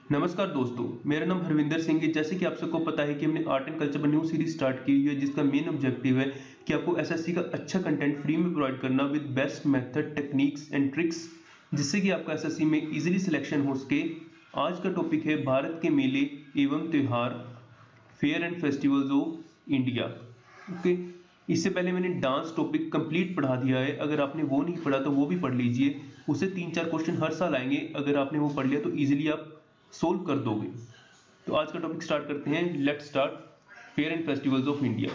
नमस्कार दोस्तों, मेरा नाम हरविंदर सिंह है। जैसे कि आप सबको पता है कि हमने आर्ट एंड कल्चर पर न्यू सीरीज स्टार्ट की हुई है, जिसका मेन ऑब्जेक्टिव है कि आपको एसएससी का अच्छा कंटेंट फ्री में प्रोवाइड करना with best method, techniques and tricks, जिससे कि आपका एसएससी में इजीली सिलेक्शन हो सके। आज का टॉपिक है भारत के मेले एवं त्योहार, fair and festivals of India. Okay, इससे पहले मैंने डांस टॉपिक कंप्लीट पढ़ा दिया है। अगर आपने वो नहीं पढ़ा तो वो भी पढ़ लीजिए। उससे 3-4 क्वेश्चन हर साल आएंगे। अगर आपने वो पढ़ लिया तो इजीली आप सोल्व कर दोगे। तो आज का टॉपिक स्टार्ट करते हैं। Let's start fair and festivals of India.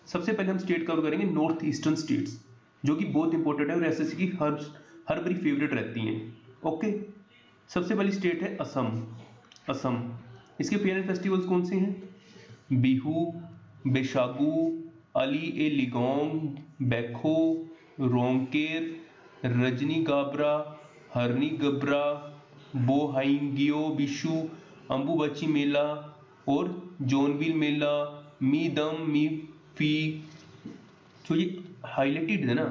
सबसे पहले हम स्टेट कवर करेंगे नॉर्थ ईस्टर्न स्टेट्स, जो कि बहुत इंपॉर्टेंट है और एसएससी की हर बड़ी फेवरेट रहती हैं। ओके, सबसे पहली स्टेट है असम। असम, इसके फेयर एंड फेस्टिवल्स कौन से हैं? बिहू, बैशागु, अली ए लिगोंग, बैखो, रोंकेर, रजनी गाब्रा, हरनी गब्रा, बोहाइंगियो बिशु, अंबुबची मेला और जोनबिल मेला, मी दम मी फी। जो ये हाईलाइटेड है ना,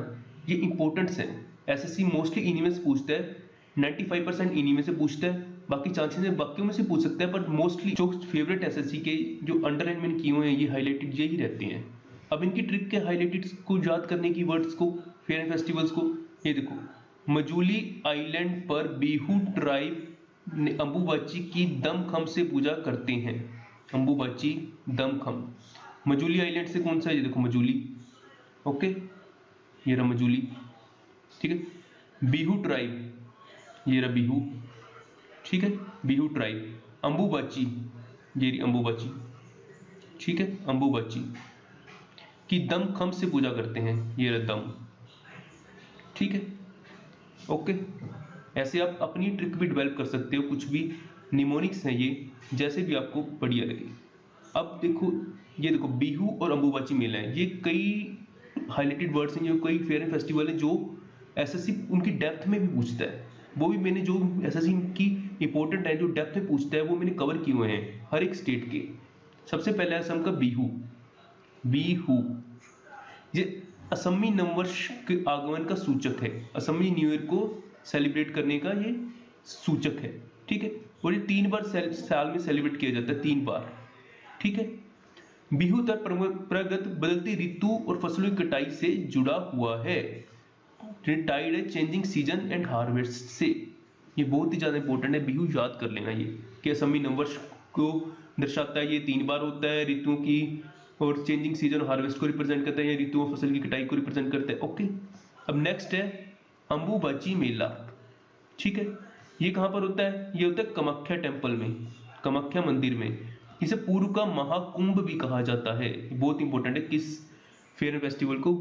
ये इंपॉर्टेंट्स है। एसएससी मोस्टली इन्हीं में से पूछता है। 95% इन्हीं में से पूछता है। बाकी चांसेस है बाकियों में से पूछ सकता है, पर मोस्टली जो फेवरेट एसएससी के जो अंडरलाइन किए हुए हैं, ये हाईलाइटेड यही रहते हैं। अब इनकी ट्रिक के हाईलाइटेड को याद करने की वर्ड्स को, फेयर एंड फेस्टिवल्स को, ये देखो। मजूली आइलैंड पर बिहू ट्राइब अंबुबाची की दमखम से पूजा करते हैं। अंबुबाची दमखम, मजूली आइलैंड से कौन सा है? ये देखो मजूली। ओके, ये रहा मजूली। ठीक है, बिहू ट्राइब, ये रहा बिहू। ठीक है, बिहू ट्राइब। अंबुबाची, ये रही अंबुबाची। ठीक है, अंबुबाची की दमखम से पूजा करते हैं, ये रहा दम। ठीक है, ओके। ऐसे आप अपनी ट्रिक भी डेवलप कर सकते हो। कुछ भी निमोनिक्स हैं ये, जैसे भी आपको बढ़िया लगे। अब देखो, ये देखो बिहू और अंबुबाची मेला है। ये कई हाईलाइटेड वर्ड्स हैं, जो कई फेयर एंड फेस्टिवल है जो एसएससी उनकी डेप्थ में भी पूछता है। वो भी मैंने जो एसएससी की इंपॉर्टेंट है, जो डेप्थ में पूछता है, वो मैंने कवर किए हुए हैं हर एक स्टेट के। सबसे पहले असम का बिहू। बिहू ये असमी नववर्ष के आगमन का सूचक है। असमी न्यू ईयर को सेलिब्रेट करने का ये सूचक है। ठीक है, और ये 3 बार साल में सेलिब्रेट किया जाता है, 3 बार। ठीक है, बिहू परंपरागत बदलती ऋतु और फसलों की कटाई से जुड़ा हुआ है। टाइड है चेंजिंग सीजन एंड हार्वेस्ट से। ये बहुत ही ज्यादा इंपॉर्टेंट है, बिहू याद कर लेना ये, कि असमी नववर्ष को दर्शाता है। ये 3 बार होता है, ऋतुओं की और चेंजिंग सीजन हार्वेस्ट को रिप्रेजेंट करता है, या ऋतु और फसल की कटाई को रिप्रेजेंट करता है। ओके, अब नेक्स्ट है अंबुबाची मेला। ठीक है, ये कहां पर होता है? ये होता है कामाख्या टेम्पल में, कामाख्या मंदिर में। इसे पूर्व का महाकुंभ भी कहा जाता है। बहुत इंपॉर्टेंट है, किस फेयर फेस्टिवल को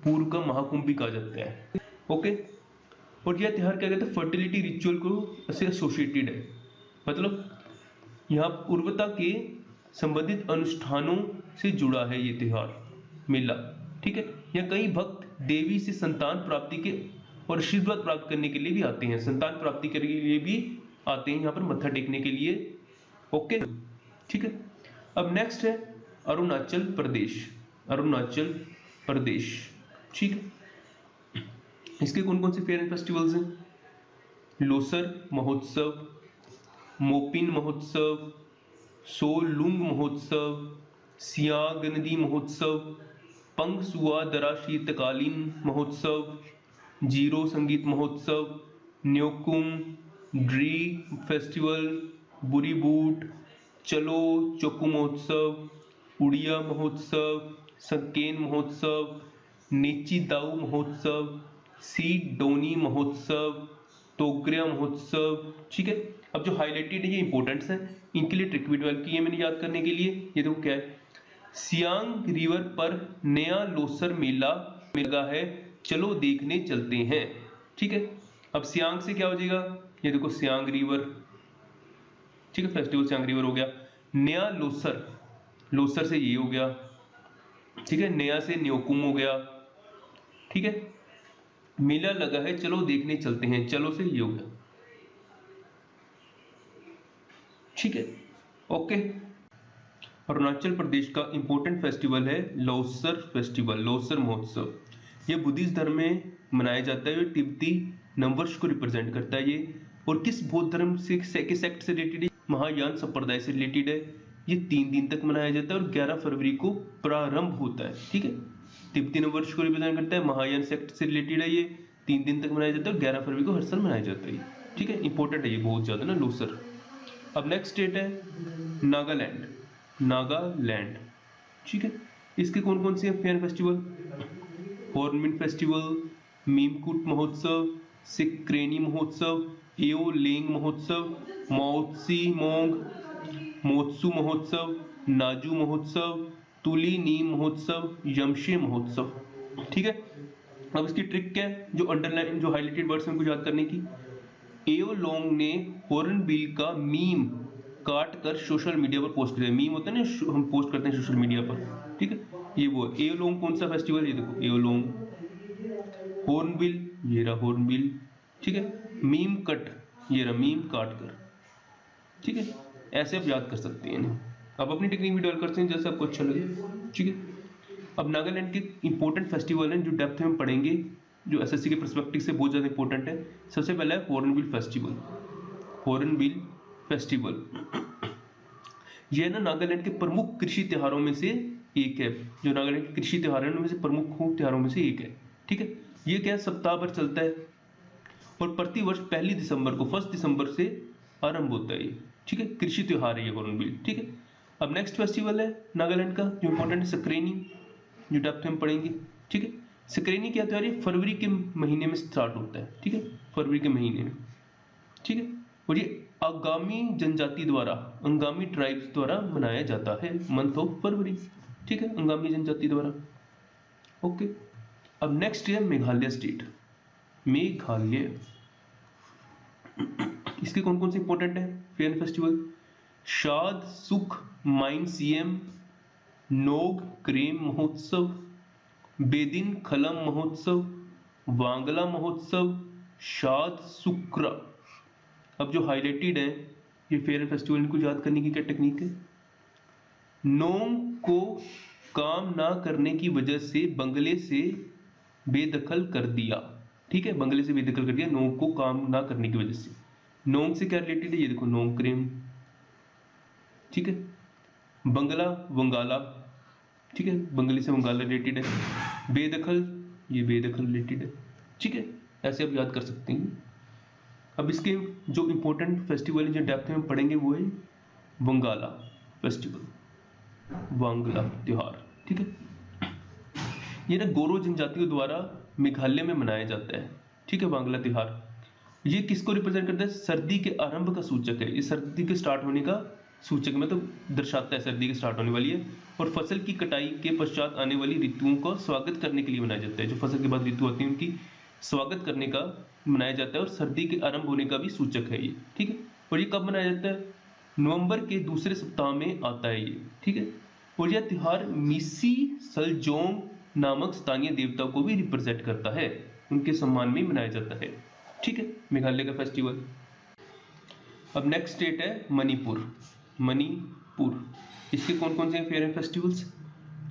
पूर्व का महाकुंभ भी कहा जाता है। ओके, और यह त्योहार क्या कहते हैं? फर्टिलिटी रिचुअल को से एसोसिएटेड है। मतलब यहाँ पूर्वता के संबंधित अनुष्ठानों से जुड़ा है ये त्योहार, मेला। ठीक है, या कई भक्त देवी से संतान प्राप्ति के और आशीर्वाद प्राप्त करने के लिए भी आते हैं। संतान प्राप्ति के लिए भी आते हैं यहाँ पर मत्था टेकने के लिए। ओके, ठीक है। अब नेक्स्ट है अरुणाचल प्रदेश। अरुणाचल प्रदेश, ठीक है। इसके कौन कौन से फेयर एंड फेस्टिवल्स हैं? लोसर महोत्सव, मोपिन महोत्सव, सोलुंग महोत्सव, सियांग नदी महोत्सव, पंगसुआ दरा शीतकालीन महोत्सव, जीरो संगीत महोत्सव, न्योकुम, ड्री फेस्टिवल, बुरी बूट, चलो चोकू महोत्सव, उड़िया महोत्सव, संकेन महोत्सव, नेची दाऊ महोत्सव, सी डोनी महोत्सव, तोगरिया महोत्सव। ठीक है, अब जो हाईलाइटेड है ये इंपॉर्टेंट्स हैं, इनके लिए ट्रिक भी डेवलप की है मैंने याद करने के लिए। ये देखो क्या है, सियांग रिवर पर नया लोसर मेला लगा है, चलो देखने चलते हैं। ठीक है, अब सियांग से क्या हो जाएगा? ये देखो सियांग रिवर। ठीक है, फेस्टिवल सियांग रिवर हो गया। नया लोसर, लोसर से ये हो गया। ठीक है, नया से न्योकुम हो गया। ठीक है, मेला लगा है, चलो देखने चलते हैं, चलो से ये हो गया। ठीक है, ओके। अरुणाचल प्रदेश का इंपॉर्टेंट फेस्टिवल है लोसर फेस्टिवल, लोसर महोत्सव। ये बुद्धिस्ट धर्म में मनाया जाता है। ये तिब्बती नववर्ष को रिप्रेजेंट करता है ये। और किस बौद्ध धर्म से के सेक्ट से रिलेटेड? महायान संप्रदाय से रिलेटेड है। ये 3 दिन तक मनाया जाता है और 11 फरवरी को प्रारंभ होता है। ठीक है, तिब्बती नववर्ष को रिप्रेजेंट करता है, महायान सेक्ट से रिलेटेड है, ये 3 दिन तक मनाया जाता है और 11 फरवरी को हर साल मनाया जाता है। ठीक है, इंपॉर्टेंट है ये बहुत ज्यादा ना, लोसर। अब नेक्स्ट स्टेट है नागालैंड। नागालैंड, ठीक है, इसके कौन कौन से fair festival? Hornbill festival, Mimkut महोत्सव, सिक्रेनी महोत्सव, एओलेंग महोत्सव, मौत्सी मोंग, मोत्सु महोत्सव, नाजू महोत्सव, तुलिनी महोत्सव, यमशे महोत्सव। ठीक है, अब इसकी ट्रिक क्या है, जो अंडरलाइन जो हाईलाइटेड वर्ड्स हैं उनको याद करने की। एओलोंग ने हॉर्नबिल का मीम काट कर सोशल मीडिया पर पोस्ट किया। मीम होता है ना, हम पोस्ट करते हैं सोशल मीडिया पर। ठीक है, ये वो एओलोंग कौन सा फेस्टिवल, ये देखो एओलोंग। हॉर्नबिल, ये रहा हॉर्नबिल। ठीक है, मीम कट, ये रहा मीम काट कर। ठीक है, ऐसे आप याद कर सकते हैं। आप अपनी टेक्निक में डेवलप करते हैं जैसे आपको अच्छा लगे। ठीक है, अब नागालैंड के इंपॉर्टेंट फेस्टिवल हैं जो डेप्थ में पढ़ेंगे, जो एसएससी के पर्सपेक्टिव से बहुत ज्यादा इंपॉर्टेंट है। सबसे पहला है हॉर्नबिल फेस्टिवल। हॉर्नबिल फेस्टिवल यह ना नागालैंड के प्रमुख कृषि त्योहारों में से एक है। जो नागालैंड के कृषि त्योहार है उनमें से प्रमुख त्योहारों में से एक है। ठीक है, ये क्या सप्ताह भर चलता है और प्रतिवर्ष 1 दिसंबर को 1 दिसंबर से आरंभ होता है। ठीक है, कृषि त्योहार है ये हॉर्नबिल। ठीक है, अब नेक्स्ट फेस्टिवल है नागालैंड का जो इंपॉर्टेंट है सक्रेनी, जो डेप्थ में पढ़ेंगे। ठीक है, सक्रेनी क्या त्योहार है, फरवरी के महीने में स्टार्ट होता है। ठीक है, फरवरी के महीने में। ठीक है, और ये अंगामी जनजाति द्वारा, अंगामी ट्राइब्स द्वारा मनाया जाता है, मंथ ऑफ फरवरी। ठीक है, अंगामी जनजाति द्वारा। ओके, अब नेक्स्ट है मेघालय स्टेट। मेघालय, इसके कौन कौन से इंपॉर्टेंट है फेयर फेस्टिवल? शाद सुख माइन सीएम, नोग क्रेम महोत्सव, बेदिन खलम महोत्सव, वांगला महोत्सव, शाद शुक्र। अब जो हाईलाइटेड है ये फेयर फेस्टिवल, इनको याद करने की क्या टेक्निक है? नोंग को काम ना करने की वजह से बंगले से बेदखल कर दिया। ठीक है, बंगले से बेदखल कर दिया नोंग को काम ना करने की वजह से। नोंग से क्या रिलेटेड है, ये देखो नोंग क्रेम। ठीक है, बंगला वंगाला। ठीक है, बंगली से वंगाला रिलेटेड है। बेदखल, ये बेदखल रिलेटेड है। ठीक है, ऐसे आप याद कर सकते हैं। अब इसके जो इंपॉर्टेंट फेस्टिवल है जो डेप्थ में पढ़ेंगे वो है वंगाला फेस्टिवल, वांगला त्योहार। ठीक है, ये ना गोरो जनजातियों द्वारा मेघालय में मनाया जाता है। ठीक है, वांगला त्योहार ये किसको रिप्रेजेंट करता है? सर्दी के आरंभ का सूचक है। ये सर्दी के स्टार्ट होने का सूचक मतलब दर्शाता है सर्दी के स्टार्ट होने वाली है। और फसल की कटाई के पश्चात आने वाली ऋतुओं का स्वागत करने के लिए मनाया जाता है। जो फसल के बाद ऋतु आती है उनकी स्वागत करने का मनाया जाता है और सर्दी के आरंभ होने का भी सूचक है ये। ठीक है, और ये कब मनाया जाता है? नवंबर के दूसरे सप्ताह में आता है ये। ठीक है, और यह त्योहार मिसी सलजोंग नामक स्थानीय देवता को भी रिप्रेजेंट करता है, उनके सम्मान में मनाया जाता है। ठीक है, मेघालय का फेस्टिवल। अब नेक्स्ट स्टेट है मणिपुर। मणिपुर, इसके कौन कौन से फेयर फेस्टिवल्स?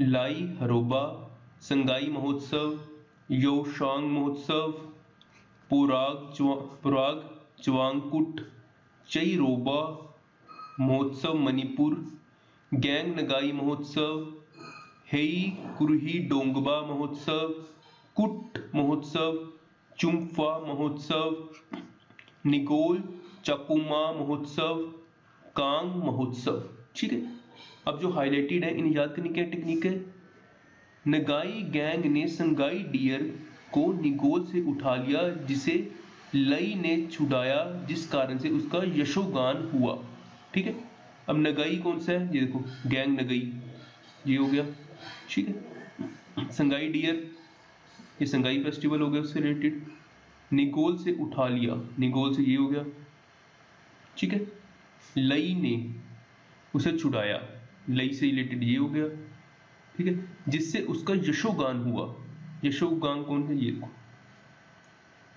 लाई हरोबा, संगाई महोत्सव, योशांग महोत्सव, पुराग चवांगकुट, चईरोबा महोत्सव मणिपुर, गैंग नगाई महोत्सव, हेई कुरही डोंगबा महोत्सव, कुट महोत्सव, चुम्फा महोत्सव, निगोल चाकुमा महोत्सव, कांग महोत्सव। ठीक है, अब जो हाईलाइटेड है इन याद करने की टेक्निक है। नगाई गैंग ने संगाई डियर को निगोल से उठा लिया जिसे लई ने छुड़ाया, जिस कारण से उसका यशोगान हुआ। ठीक है, अब नगाई कौन सा है? ये देखो गैंग नगाई, ये हो गया। ठीक है, संगाई डियर ये संगाई फेस्टिवल हो गया उससे रिलेटेड। निगोल से उठा लिया, निगोल से ये हो गया। ठीक है, लई ने उसे छुड़ाया, लई से रिलेटेड ये हो गया। ठीक है, जिससे उसका यशोगान हुआ। यशोगान कौन है? ये देखो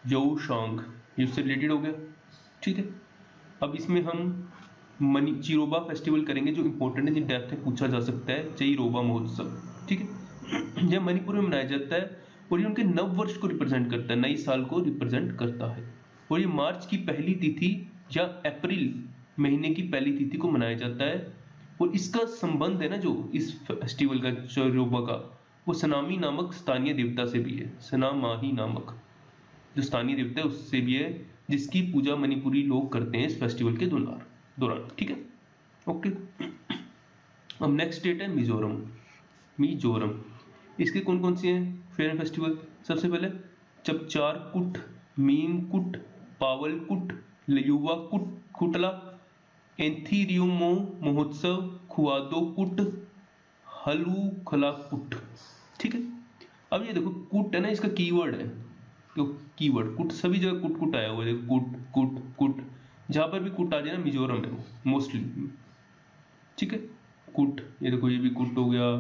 योशांग, ये उससे रिलेटेड हो गया। ठीक है, अब इसमें हम चिरोबा फेस्टिवल करेंगे जो इंपॉर्टेंट है, जो डेप्थ में पूछा जा सकता है। चिरोबा महोत्सव। ठीक है, यह मणिपुर में मनाया जाता है और ये उनके नव वर्ष को रिप्रेजेंट करता है, नई साल को रिप्रेजेंट करता है। और ये मार्च की पहली तिथि या अप्रैल महीने की पहली तिथि को मनाया जाता है। और इसका संबंध है ना, जो इस फेस्टिवल का चोरोबा का, वो सनामी नामक स्थानीय देवता से भी है। सनामाही नामक जो स्थानीय देवता है उससे भी है, जिसकी पूजा मणिपुरी लोग करते हैं इस फेस्टिवल के दौरान। ठीक है, ओके। अब नेक्स्ट स्टेट है मिजोरम। मिजोरम, इसके कौन कौन से हैं फेयर फेस्टिवल? सबसे पहले चपचार कुट, मीम कुट, पावल कुट, लयुवा कुट, कुटला, एंथीरियोमो महोत्सव, खुआदो कुट, हलू खला कुट। ठीक है, अब ये देखो कुट है ना, इसका कीवर्ड है, तो कीवर्ड कुट, सभी जगह कुट कुट आया हुआ है, कुट कुट कुट, जहां पर भी कुट आ जाए ना मिजोरम है वो मोस्टली। ठीक है, कुट, ये देखो ये भी कुट हो गया,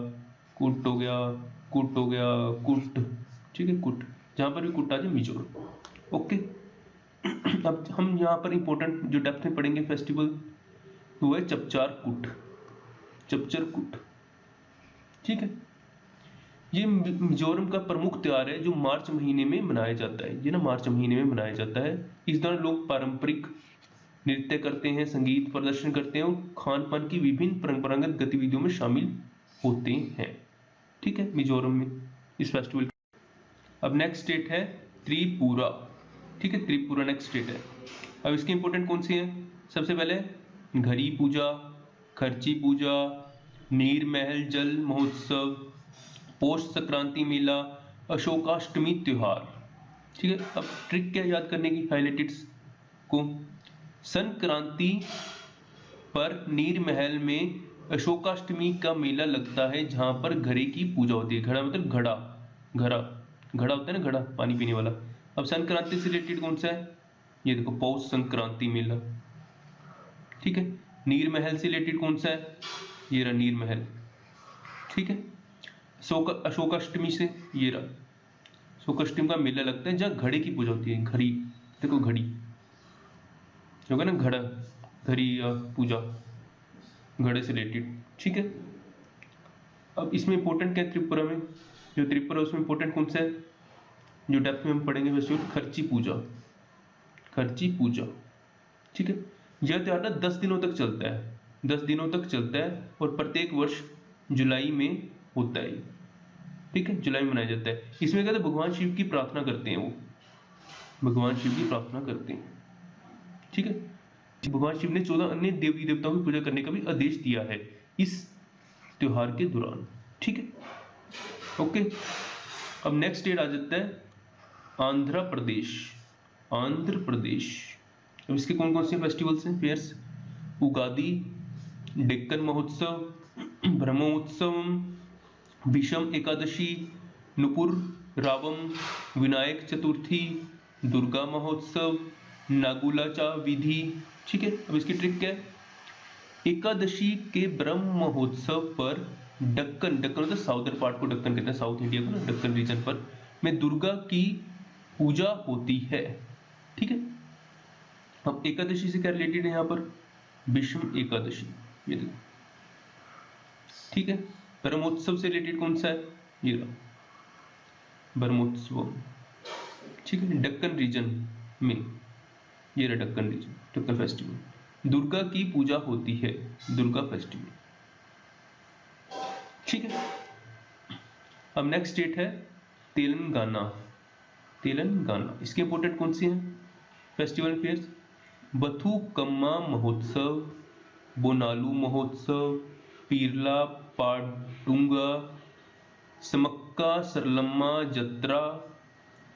कुट हो गया, कुट हो गया, कुट। ठीक है, कुट, जहां पर भी कुट आ जाए मिजोरम। ओके। अब हम यहाँ पर इंपॉर्टेंट जो डेप्थ में पढ़ेंगे फेस्टिवल, वो है चपचार कुट, चपचर कुट। ठीक है, ये मिजोरम का प्रमुख त्योहार है जो मार्च महीने में मनाया जाता है। ये ना मार्च महीने में मनाया जाता है। इस दौरान लोग पारंपरिक नृत्य करते हैं, संगीत प्रदर्शन करते हैं और खान पान की विभिन्न परंपरागत गतिविधियों में शामिल होते हैं। ठीक है, मिजोरम में इस फेस्टिवल। अब नेक्स्ट स्टेट है त्रिपुरा। ठीक है, त्रिपुरा नेक्स्ट स्टेट है। अब इसके इंपोर्टेंट कौन से हैं? सबसे पहले घड़ी पूजा, खर्ची पूजा, नीर महल जल महोत्सव, पोष संक्रांति मेला, अशोकाष्टमी त्योहार। ठीक है, अब ट्रिक क्या याद करने की हाइलाइटेड्स को? संक्रांति पर नीर महल में अशोकाष्टमी का मेला लगता है, जहां पर घड़े की पूजा होती है। घड़ा मतलब घड़ा, घड़ा घड़ा होता है ना, घड़ा पानी पीने वाला। अब संक्रांति से रिलेटेड कौन सा है? ये देखो पौष संक्रांति मेला। ठीक है, नीर महल से रिलेटेड कौन सा है? ये रहा नीर महल। ठीक है, अशोकाष्टमी से ये रहा, अशोकाष्टमी का मेला लगता है जहाँ घड़े की पूजा होती है। घड़ी, देखो घड़ी होगा ना, घड़ा, घड़ी या पूजा घड़े से रिलेटेड। ठीक है, अब इसमें इंपॉर्टेंट क्या है त्रिपुरा में? जो त्रिपुरा उसमें इंपॉर्टेंट कौन सा है जो डेप्थ में हम पढ़ेंगे फेस्टिवल? खर्ची पूजा, खर्ची पूजा। ठीक है, यह त्योहार ना 10 दिनों तक चलता है, 10 दिनों तक चलता है और प्रत्येक वर्ष जुलाई में होता है। ठीक है, जुलाई में मनाया जाता है। इसमें कहते हैं भगवान शिव की प्रार्थना करते हैं, वो भगवान शिव की प्रार्थना करते हैं। ठीक है, भगवान शिव ने 14 अन्य देवी देवताओं की पूजा करने का भी आदेश दिया है इस त्योहार के दौरान। ठीक है, ओके। अब नेक्स्ट डेट आ जाता है आंध्र प्रदेश। आंध्र प्रदेश, अब इसके कौन कौन से फेस्टिवल्स हैं, फेयर्स? उगादी, डेक्कन महोत्सव, ब्रह्मोत्सवम, भीषम एकादशी, नुपुर रावम, विनायक चतुर्थी, दुर्गा महोत्सव, नागुलाचा विधि। ठीक है, अब इसकी ट्रिक क्या है? एकादशी के ब्रह्म महोत्सव पर दक्कन, दक्कन मतलब साउदर्न पार्ट को दक्कन कहते हैं, साउथ इंडिया को ना, दक्कन रीजन पर में दुर्गा की पूजा होती है। ठीक है, अब एकादशी से क्या रिलेटेड है यहाँ पर? भीष्म एकादशी, ये देखो। ठीक है, ब्रह्मोत्सव से रिलेटेड कौन सा है? ये रहा ब्रह्मोत्सव। ठीक है, दक्कन रीजन में, ये रहा दक्कन रीजन, दक्कन फेस्टिवल। दुर्गा की पूजा होती है, दुर्गा फेस्टिवल। ठीक है, अब नेक्स्ट स्टेट है तेलंगाना। तेलंगाना, इसके इंपोर्टेंट कौन सी हैं फेस्टिवल फेयर्स? बथुकम्मा महोत्सव, बोनालू महोत्सव, पीरला पाडुंगा, समक्का सरलम्मा जत्रा,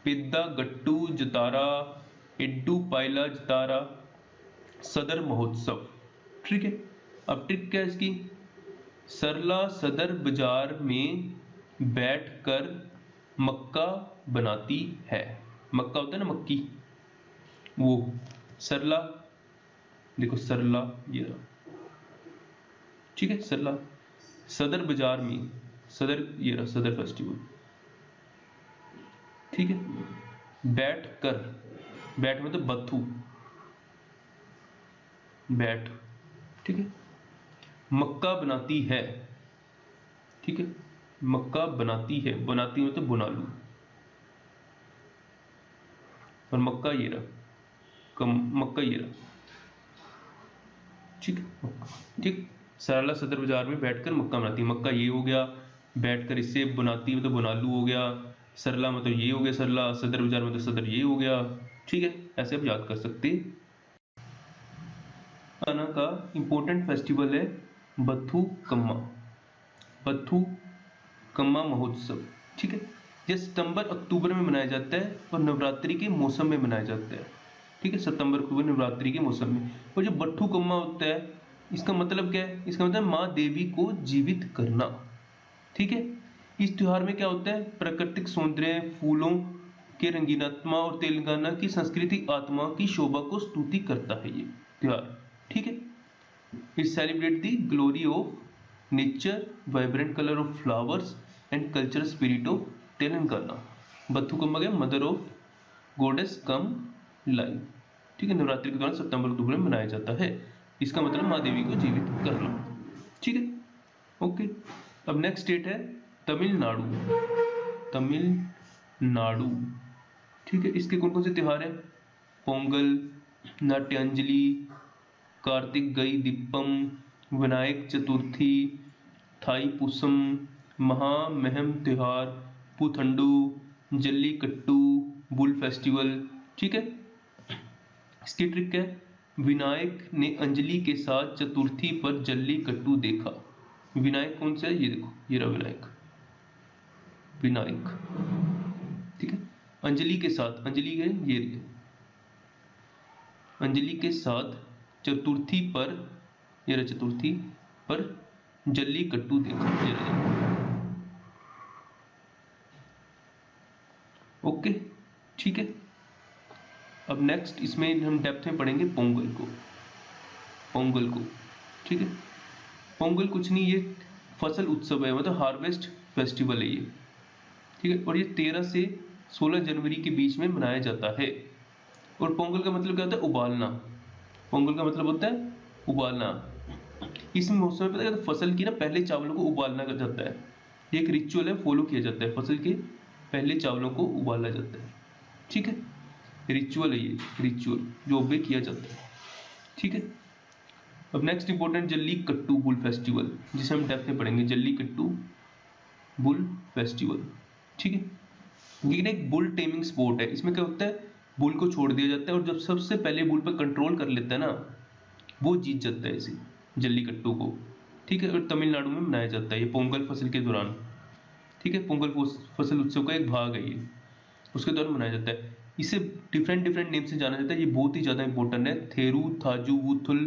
पेद्दा गट्टू जतारा, एड्डू पाइला जतारा, सदर महोत्सव। ठीक है, अब ट्रिक क्या है इसकी? सरला सदर बाजार में बैठकर मक्का बनाती है। मक्का होता है ना, मक्की, वो सरला, देखो सरला ये रहा। ठीक है, सरला सदर बाजार में, सदर ये रहा सदर फेस्टिवल। ठीक है, बैठ कर, बैठ मतलब बथू, बैठ। ठीक है, मक्का बनाती है। ठीक है, मक्का बनाती है, बनाती मतलब बुनालू, और मक्का ये रहा, मक्का ये रहा। ठीक ठीक। सरला सदर बाजार में बैठकर मक्का बनाती है, मक्का ये हो गया, बैठकर इससे बनाती है तो बनालू हो गया, सरला मतलब ये हो गया सरला, सदर बाजार में तो सदर ये हो गया। ठीक है, ऐसे आप याद कर सकते हैं। तेलंगाना का इंपॉर्टेंट फेस्टिवल है बथुकम्मा, बथुकम्मा महोत्सव। ठीक है, ये सितंबर अक्टूबर में मनाया जाता है और नवरात्रि के मौसम में मनाया जाता है। ठीक है, सितंबर अक्टूबर नवरात्रि के मौसम में। और जो बथुकम्मा होता है, इसका मतलब क्या है? इसका मतलब माँ देवी को जीवित करना। ठीक है, इस त्योहार में क्या होता है? प्राकृतिक सौंदर्य, फूलों के रंगीनात्मा और तेलंगाना की संस्कृति आत्मा की शोभा को स्तुति करता है ये त्योहार। ठीक है, it celebrate the glory of nature, vibrant colour of flowers and cultural spirit of Telangana. Bathukamma के mother of goddess come live. ठीक है, नवरात्रि के दौरान सितंबर अक्टूबर में मनाया जाता है। इसका मतलब माँ देवी को जीवित करना। ठीक है, ओके। अब नेक्स्ट स्टेट है तमिलनाडु, तमिलनाडु। ठीक है, इसके कौन कौन से त्योहार है? पोंगल, नाट्यांजलि, कार्तिक गई दीपम, विनायक चतुर्थी, थाईपुसम, महामहम त्योहार, पुथंडू, जल्लीकट्टू, बुल फेस्टिवल। ठीक है, इसकी ट्रिक है, विनायक ने अंजलि के साथ चतुर्थी पर जल्लीकट्टू देखा। विनायक कौन सा है? ये देखो, ये रहा विनायक, विनायक। ठीक है, अंजलि के साथ, अंजलि है ये रही, अंजलि के साथ चतुर्थी पर, ये रहा चतुर्थी पर जल्लीकट्टू देखा, ये रहा। ओके, ठीक है। अब नेक्स्ट इसमें हम डेप्थ में पढ़ेंगे पोंगल को, पोंगल को। ठीक है, पोंगल कुछ नहीं, ये फसल उत्सव है, मतलब हार्वेस्ट फेस्टिवल है ये। ठीक है, और ये 13 से 16 जनवरी के बीच में मनाया जाता है। और पोंगल का मतलब क्या होता है? उबालना। पोंगल का मतलब होता है उबालना। इस मौसम में पता है फसल की ना पहले चावलों को उबालना जाता है, ये एक रिचुअल है, फॉलो किया जाता है। फसल के पहले चावलों को उबाला जाता है। ठीक है, रिचुअल है ये, रिचुअल जो ऑब्वे किया जाता है। ठीक है, अब next important jallikattu bull festival, जिसे हम डेप्थ में पढ़ेंगे, जल्लीकट्टू बुल फेस्टिवल। ठीक है, ये एक बुल टेमिंग स्पोर्ट है। इसमें क्या होता है? बुल को छोड़ दिया जाता है और जब सबसे पहले बुल पर कंट्रोल कर लेता है ना, वो जीत जाता है इसे, जल्लीकट्टू को। ठीक है, और तमिलनाडु में मनाया जाता है ये पोंगल फसल के दौरान। ठीक है, पोंगल फसल उत्सव का एक भाग है ये, उसके दौरान मनाया जाता है। इसे डिफरेंट डिफरेंट नेम से जाना जाता है, ये बहुत ही ज्यादा इंपॉर्टेंट है। थेरू थाजू वुथुल,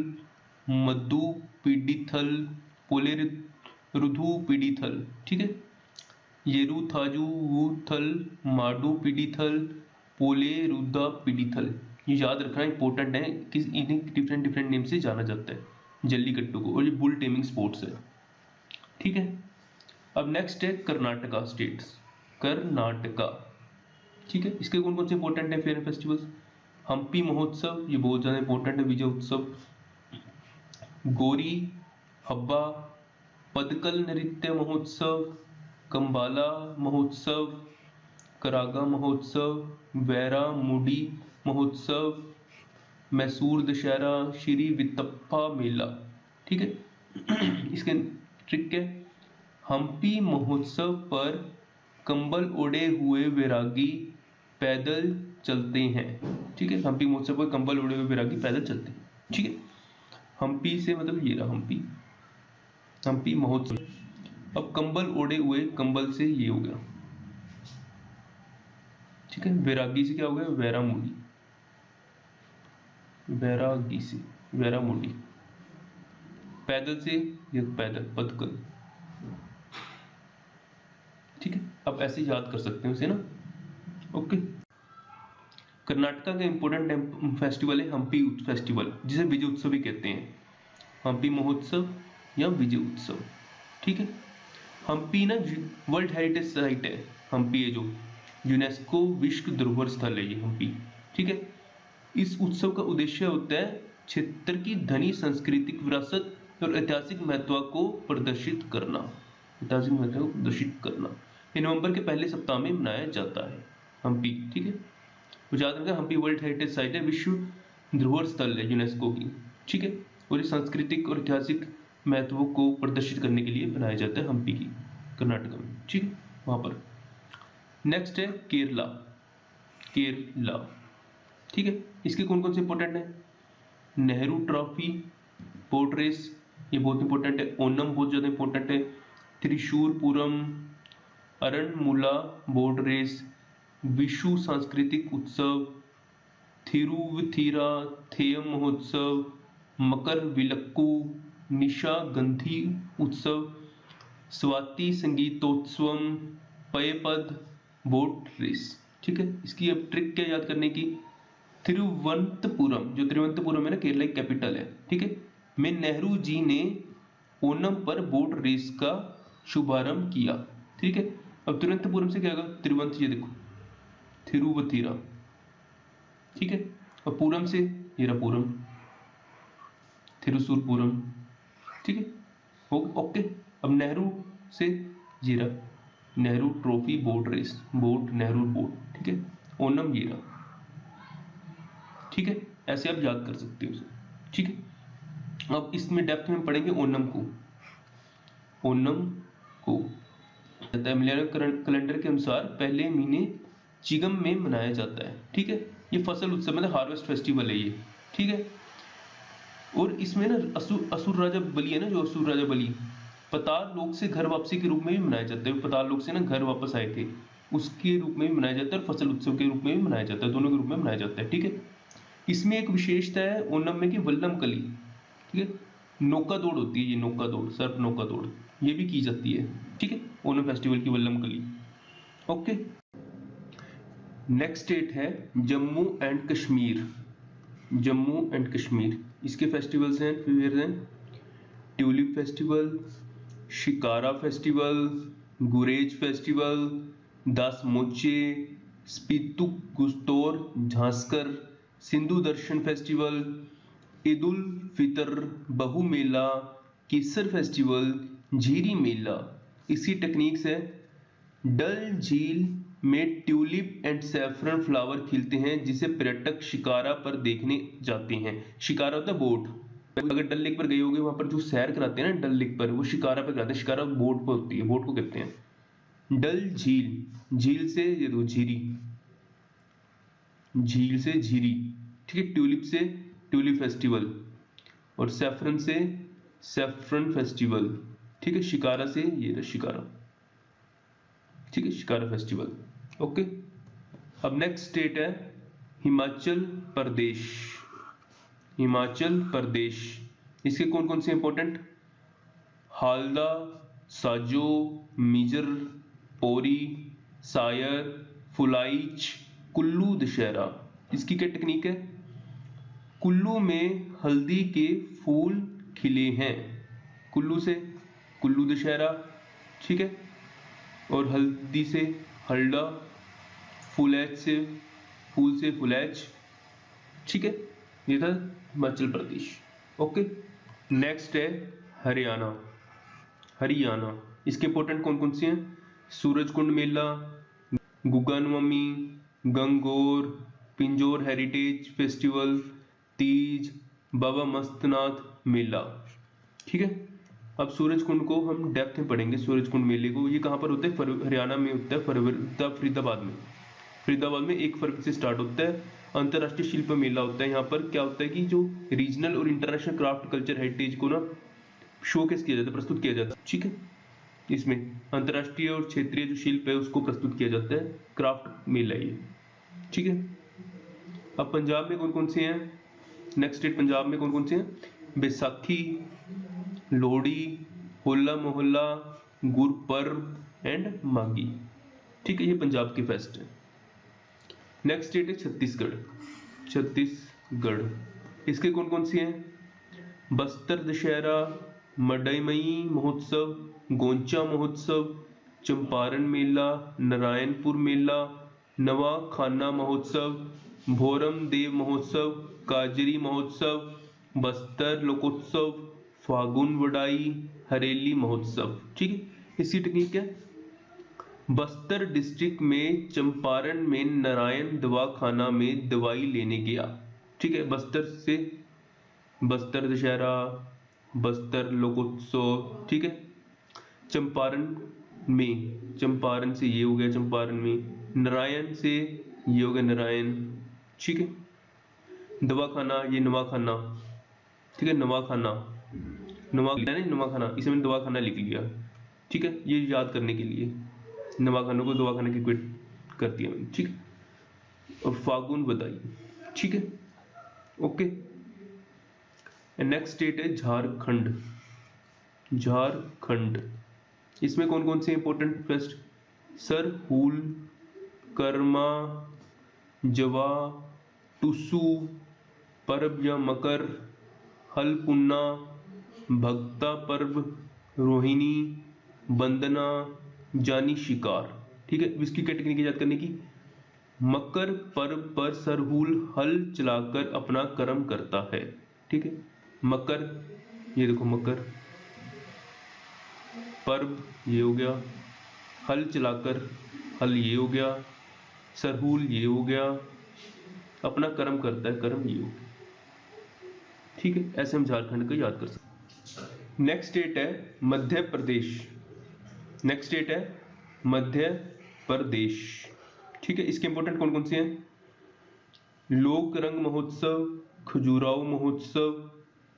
मद्दू पीडिथल, पोलेरुधु पीडिथल। ठीक है, येरू थाजू वुथल, माडू पीडिथल, पोलेरुदा पीडिथल। ये याद रखना इंपॉर्टेंट है कि इन्हें डिफरेंट डिफरेंट नेम से जाना जाता है जल्लीकट्टू को, और ये बुल टेमिंग स्पोर्ट्स है। ठीक है, अब नेक्स्ट है कर्नाटका स्टेट्स, कर्नाटका। ठीक है, इसके कौन कौन से इंपॉर्टेंट है फेयर फेस्टिवल्स? हम्पी महोत्सव, ये बहुत ज्यादा इंपॉर्टेंट है, विजय उत्सव। गोरी हब्बा, पदकल नृत्य महोत्सव, कंबाला महोत्सव, करागा महोत्सव, वैरा मुडी महोत्सव, मैसूर दशहरा, श्री वितप्पा मेला। ठीक है, इसके ट्रिक है, हम्पी महोत्सव पर कंबल ओढ़े हुए वैरागी पैदल चलते हैं। ठीक है, हम्पी महोत्सव पर कंबल ओढ़े हुए वैरागी पैदल चलते हैं। ठीक है, हम्पी से मतलब ये रहा हम्पी, हम्पी महोत्सव। अब कंबल ओढ़े हुए, कंबल से ये हो गया। ठीक है, वैरागी से क्या हो गया? वैरामुडी, वैरागी से वैरामुडी। पैदल से ये पैदल, पदकल। ठीक है, अब ऐसे याद कर सकते हैं उसे ना। ओके, कर्नाटका का इंपॉर्टेंट फेस्टिवल है हम्पी फेस्टिवल, जिसे विजय उत्सव भी कहते हैं, हम्पी महोत्सव या विजय उत्सव। ठीक है, हम्पी ना वर्ल्ड हेरिटेज साइट है, हम्पी है जो यूनेस्को विश्व धरोहर स्थल है ये हम्पी। ठीक है, इस उत्सव का उद्देश्य होता है क्षेत्र की धनी सांस्कृतिक विरासत और ऐतिहासिक महत्व को प्रदर्शित करना, ऐतिहासिक महत्व को प्रदर्शित करना। ये नवंबर के पहले सप्ताह में मनाया जाता है हम्पी। ठीक है, तो याद रखना हम्पी वर्ल्ड हेरिटेज साइट है, विश्व धरोहर स्थल है यूनेस्को की। ठीक है, और ये सांस्कृतिक और ऐतिहासिक महत्वों को प्रदर्शित करने के लिए बनाया जाता है हम्पी की कर्नाटक में, ठीक है, वहां पर। नेक्स्ट है केरला। केरला, ठीक है, इसके कौन कौन से इंपॉर्टेंट है? नेहरू ट्रॉफी बोट रेस, ये बहुत इंपॉर्टेंट है। ओनम बहुत ज्यादा इंपॉर्टेंट है। त्रिशूर पूरम, अरणमुला बोट रेस, विशु सांस्कृतिक उत्सव, थिरुवथिरा थेयम महोत्सव, मकर विलक्कू, निशा गंधी उत्सव, स्वाति संगीतोत्सवम, पयपद बोट रेस, ठीक है। इसकी अब ट्रिक क्या याद करने की? तिरुवनंतपुरम, जो तिरुवनंतपुरम है ना, केरला की कैपिटल है, ठीक है, में नेहरू जी ने ओनम पर बोट रेस का शुभारंभ किया, ठीक है। अब तिरुवनंतपुरम से क्या होगा? तिरुवंत, ये देखो थिरुवथिरा, ठीक है, और पूरम से ये रहा पूरम, थिरुसूरपुरम, ठीक है, ओके। अब नेहरू से जीरा, Nehru trophy boat race, boat Nehru boat, ठीक है, ओनम जीरा, ठीक है, ऐसे आप याद कर सकते हो उसे, ठीक है। अब इसमें डेप्थ में पढ़ेंगे ओनम को। ओनम को मलयालम कैलेंडर के अनुसार पहले महीने चिगम में मनाया जाता है, ठीक है। ये फसल उत्सव मतलब हार्वेस्ट फेस्टिवल है ये, ठीक है। और इसमें ना असुर राजा बलि है ना, जो असुर राजा बलि पताल लोक से घर वापसी के रूप में भी मनाया जाता है। पताल लोक से ना घर वापस आए थे, उसके रूप में भी मनाया जाता है और फसल उत्सव के रूप में भी मनाया जाता है, दोनों के रूप में मनाया जाता है, ठीक है। इसमें एक विशेषता है ओनम में कि वल्लम कली, ठीक है, नौका दौड़ होती है, ये नौका दौड़, सर्प नौका दौड़, ये भी की जाती है, ठीक है, ओनम फेस्टिवल की वल्लम कली, ओके। नेक्स्ट स्टेट है जम्मू एंड कश्मीर। जम्मू एंड कश्मीर, इसके फेस्टिवल्स हैं फिर हैं ट्यूलिप फेस्टिवल, शिकारा फेस्टिवल, गुरेज फेस्टिवल, दास मोचे, स्पीतुक गुस्तोर झांसकर, सिंधु दर्शन फेस्टिवल, ईद उल फितर, बहु मेला, केसर फेस्टिवल, झीरी मेला। इसकी टेक्निक्स है डल झील में ट्यूलिप एंड सैफरन फ्लावर खिलते हैं जिसे पर्यटक शिकारा पर देखने जाते हैं। शिकारा होता है बोट, अगर डल लेक पर गए होगे वहां पर जो सैर कराते हैं ना डल लेक पर, वो शिकारा पर कराते हैं। शिकारा बोट पर होती है, बोट को कहते हैं। डल झील, झील से ये दो झीरी, झील से झीरी, ठीक है। ट्यूलिप से ट्यूलिप फेस्टिवल, और सैफरन से सैफरन फेस्टिवल, ठीक है। शिकारा से ये रहा शिकारा, ठीक है, शिकारा फेस्टिवल, ओके। अब नेक्स्ट स्टेट है हिमाचल प्रदेश। हिमाचल प्रदेश, इसके कौन कौन से इंपॉर्टेंट? हालदा, साजो, मिजर, पोरी, सायर, फुलाइच, कुल्लू दशहरा। इसकी क्या टेक्निक है? कुल्लू में हल्दी के फूल खिले हैं, कुल्लू से कुल्लू दशहरा, ठीक है, और हल्दी से हल्दा, फुलैच से फूल से फुलैच, ठीक है। ये था हिमाचल प्रदेश, ओके। नेक्स्ट है हरियाणा। हरियाणा, इसके इंपॉर्टेंट कौन कौन से हैं? सूरजकुंड मेला, गुगा नवमी, गंगोर, पिंजोर हेरिटेज फेस्टिवल, तीज, बाबा मस्तनाथ मेला, ठीक है। अब सूरजकुंड को हम डेप्थ में पढ़ेंगे। सूरजकुंड मेले को, ये कहां पर होता है? हरियाणा में होता है, फरीदाबाद में। फरीदाबाद में 1 फरवरी से स्टार्ट होता है। अंतरराष्ट्रीय शिल्प मेला होता है। यहाँ पर क्या होता है कि जो रीजनल और इंटरनेशनल क्राफ्ट कल्चर हेरिटेज को ना शोकेस किया जाता है, प्रस्तुत किया जाता है, ठीक है। इसमें अंतरराष्ट्रीय और क्षेत्रीय जो शिल्प है उसको प्रस्तुत किया जाता है, क्राफ्ट मेला ये, ठीक है। अब पंजाब में कौन कौन से हैं? नेक्स्ट स्टेट पंजाब में कौन कौन से हैं? बैसाखी, लोहड़ी, होला मोहल्ला, गुरपर्व एंड मागी, ठीक है, ये पंजाब के फेस्ट है। नेक्स्ट स्टेट है छत्तीसगढ़। छत्तीसगढ़, इसके कौन कौन से हैं? बस्तर दशहरा, मडईमई महोत्सव, गोंचा महोत्सव, चंपारण मेला, नारायणपुर मेला, नवा खाना महोत्सव, भोरम देव महोत्सव, काजरी महोत्सव, बस्तर लोकोत्सव, फागुन वडाई, हरेली महोत्सव, ठीक है। इसकी टेक्निक क्या है? बस्तर डिस्ट्रिक्ट में चंपारण में नारायण दवा खाना में दवाई लेने गया, ठीक है। बस्तर से बस्तर दशहरा, बस्तर लोकोत्सव, ठीक है। चंपारण में, चंपारण से ये हो गया चंपारण में, नारायण से ये हो गया नारायण, ठीक है। दवाखाना, ये नवाखाना, ठीक है, नवाखाना, नवाखाना, इसे मैंने दवाखाना लिख लिया, ठीक है, ये याद करने के लिए नवाखानों को दवाखाना की इक्वेट कर दिया मैंने, ठीक है। और फागुन बधाई, ठीक है, ओके। नेक्स्ट स्टेट है झारखंड, झारखंड। इसमें कौन कौन से इंपॉर्टेंट फेस्ट, सरहुल, कर्मा, जवा, टुसु, पर्व या मकर, हलपुन्ना, भक्ता पर्व, रोहिणी, वंदना, जानी शिकार, ठीक है। इसकी क्या टेक्निक याद करने की, मकर पर्व पर सरहुल हल चलाकर अपना कर्म करता है, ठीक है। मकर, ये देखो मकर, पर्व ये हो गया, हल चलाकर, हल ये हो गया, सरहुल ये हो गया, अपना कर्म करता है, कर्म ये हो गया, ठीक है। ऐसे हम झारखंड को याद कर सकते हैं। नेक्स्ट स्टेट है मध्य प्रदेश, नेक्स्ट स्टेट है मध्य प्रदेश, ठीक है। इसके इंपॉर्टेंट कौन कौन से हैं, लोक रंग महोत्सव, खजुराहो महोत्सव,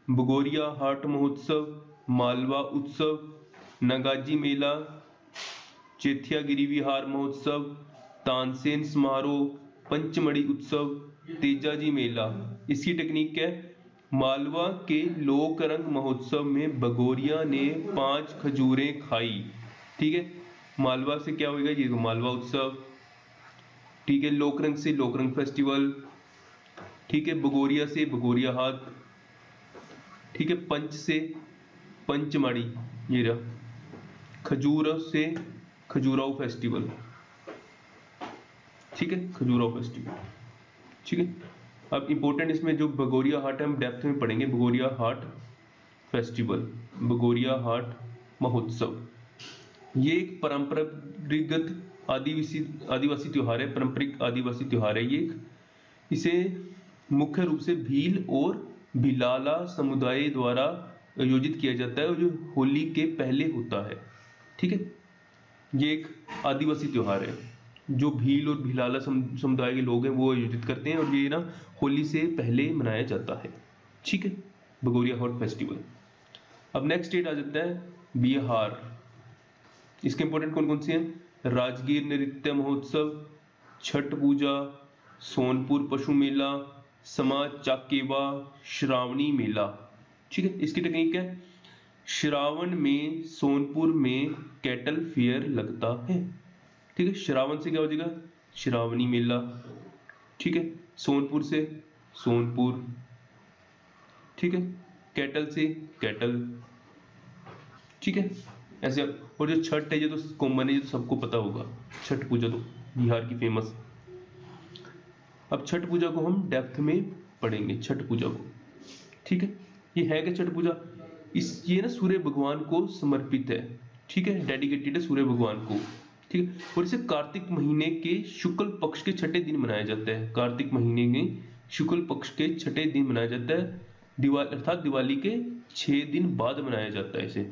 भगोरिया हाट महोत्सव, मालवा उत्सव, नगाजी मेला, चेथियागिरी विहार महोत्सव, तानसेन समारोह, पंचमढ़ी उत्सव, तेजाजी मेला। इसकी टेक्निक क्या है, मालवा के लोक रंग महोत्सव में भगोरिया ने 5 खजूरें खाई, ठीक है। मालवा से क्या होगा, ये मालवा उत्सव, ठीक है। लोकरंग से लोकरंग फेस्टिवल, ठीक है। भगोरिया से भगोरिया हाट, ठीक है। पंच से पंचमढ़ी, ये रहा। खजूर से खजुराहो फेस्टिवल, ठीक है, खजुराहो फेस्टिवल, ठीक है। अब इंपॉर्टेंट इसमें जो भगोरिया हाट है हम डेप्थ में पढ़ेंगे, भगोरिया हाट फेस्टिवल, भगोरिया हाट महोत्सव। ये एक परंपरागत आदिवासी त्योहार है, पारंपरिक आदिवासी त्योहार है ये। इसे मुख्य रूप से भील और भिलाला समुदाय द्वारा आयोजित किया जाता है और जो होली के पहले होता है, ठीक है। ये एक आदिवासी त्योहार है जो भील और भिलाला समुदाय के लोग हैं वो आयोजित करते हैं और ये ना होली से पहले मनाया जाता है, ठीक है, भगोरिया हाट फेस्टिवल। अब नेक्स्ट डेट आ जाता है बिहार। इसके इंपॉर्टेंट कौन कौन से हैं, राजगीर नृत्य महोत्सव, छठ पूजा, सोनपुर पशु मेला, समाज चाकेवा, श्रावणी मेला, ठीक है। इसकी टेक्निक क्या है, श्रावण में सोनपुर में कैटल फेयर लगता है, ठीक है। श्रावण से क्या हो जाएगा, श्रावणी मेला, ठीक है। सोनपुर से सोनपुर, ठीक है। कैटल से कैटल, ठीक है। ऐसे और जो छठ है ये तो कॉमन है, ये तो सबको पता होगा, छठ पूजा तो बिहार की फेमस। अब छठ पूजा को हम डेप्थ में पढ़ेंगे, छठ पूजा को, ठीक है। ये है क्या छठ पूजा, ये ना सूर्य भगवान को समर्पित है, ठीक है, डेडिकेटेड है सूर्य भगवान को, ठीक है। और इसे कार्तिक महीने के शुक्ल पक्ष के छठे दिन मनाया जाता है, कार्तिक महीने में शुक्ल पक्ष के छठे दिन मनाया जाता है, दिवाली अर्थात दिवाली के 6 दिन बाद मनाया जाता है इसे।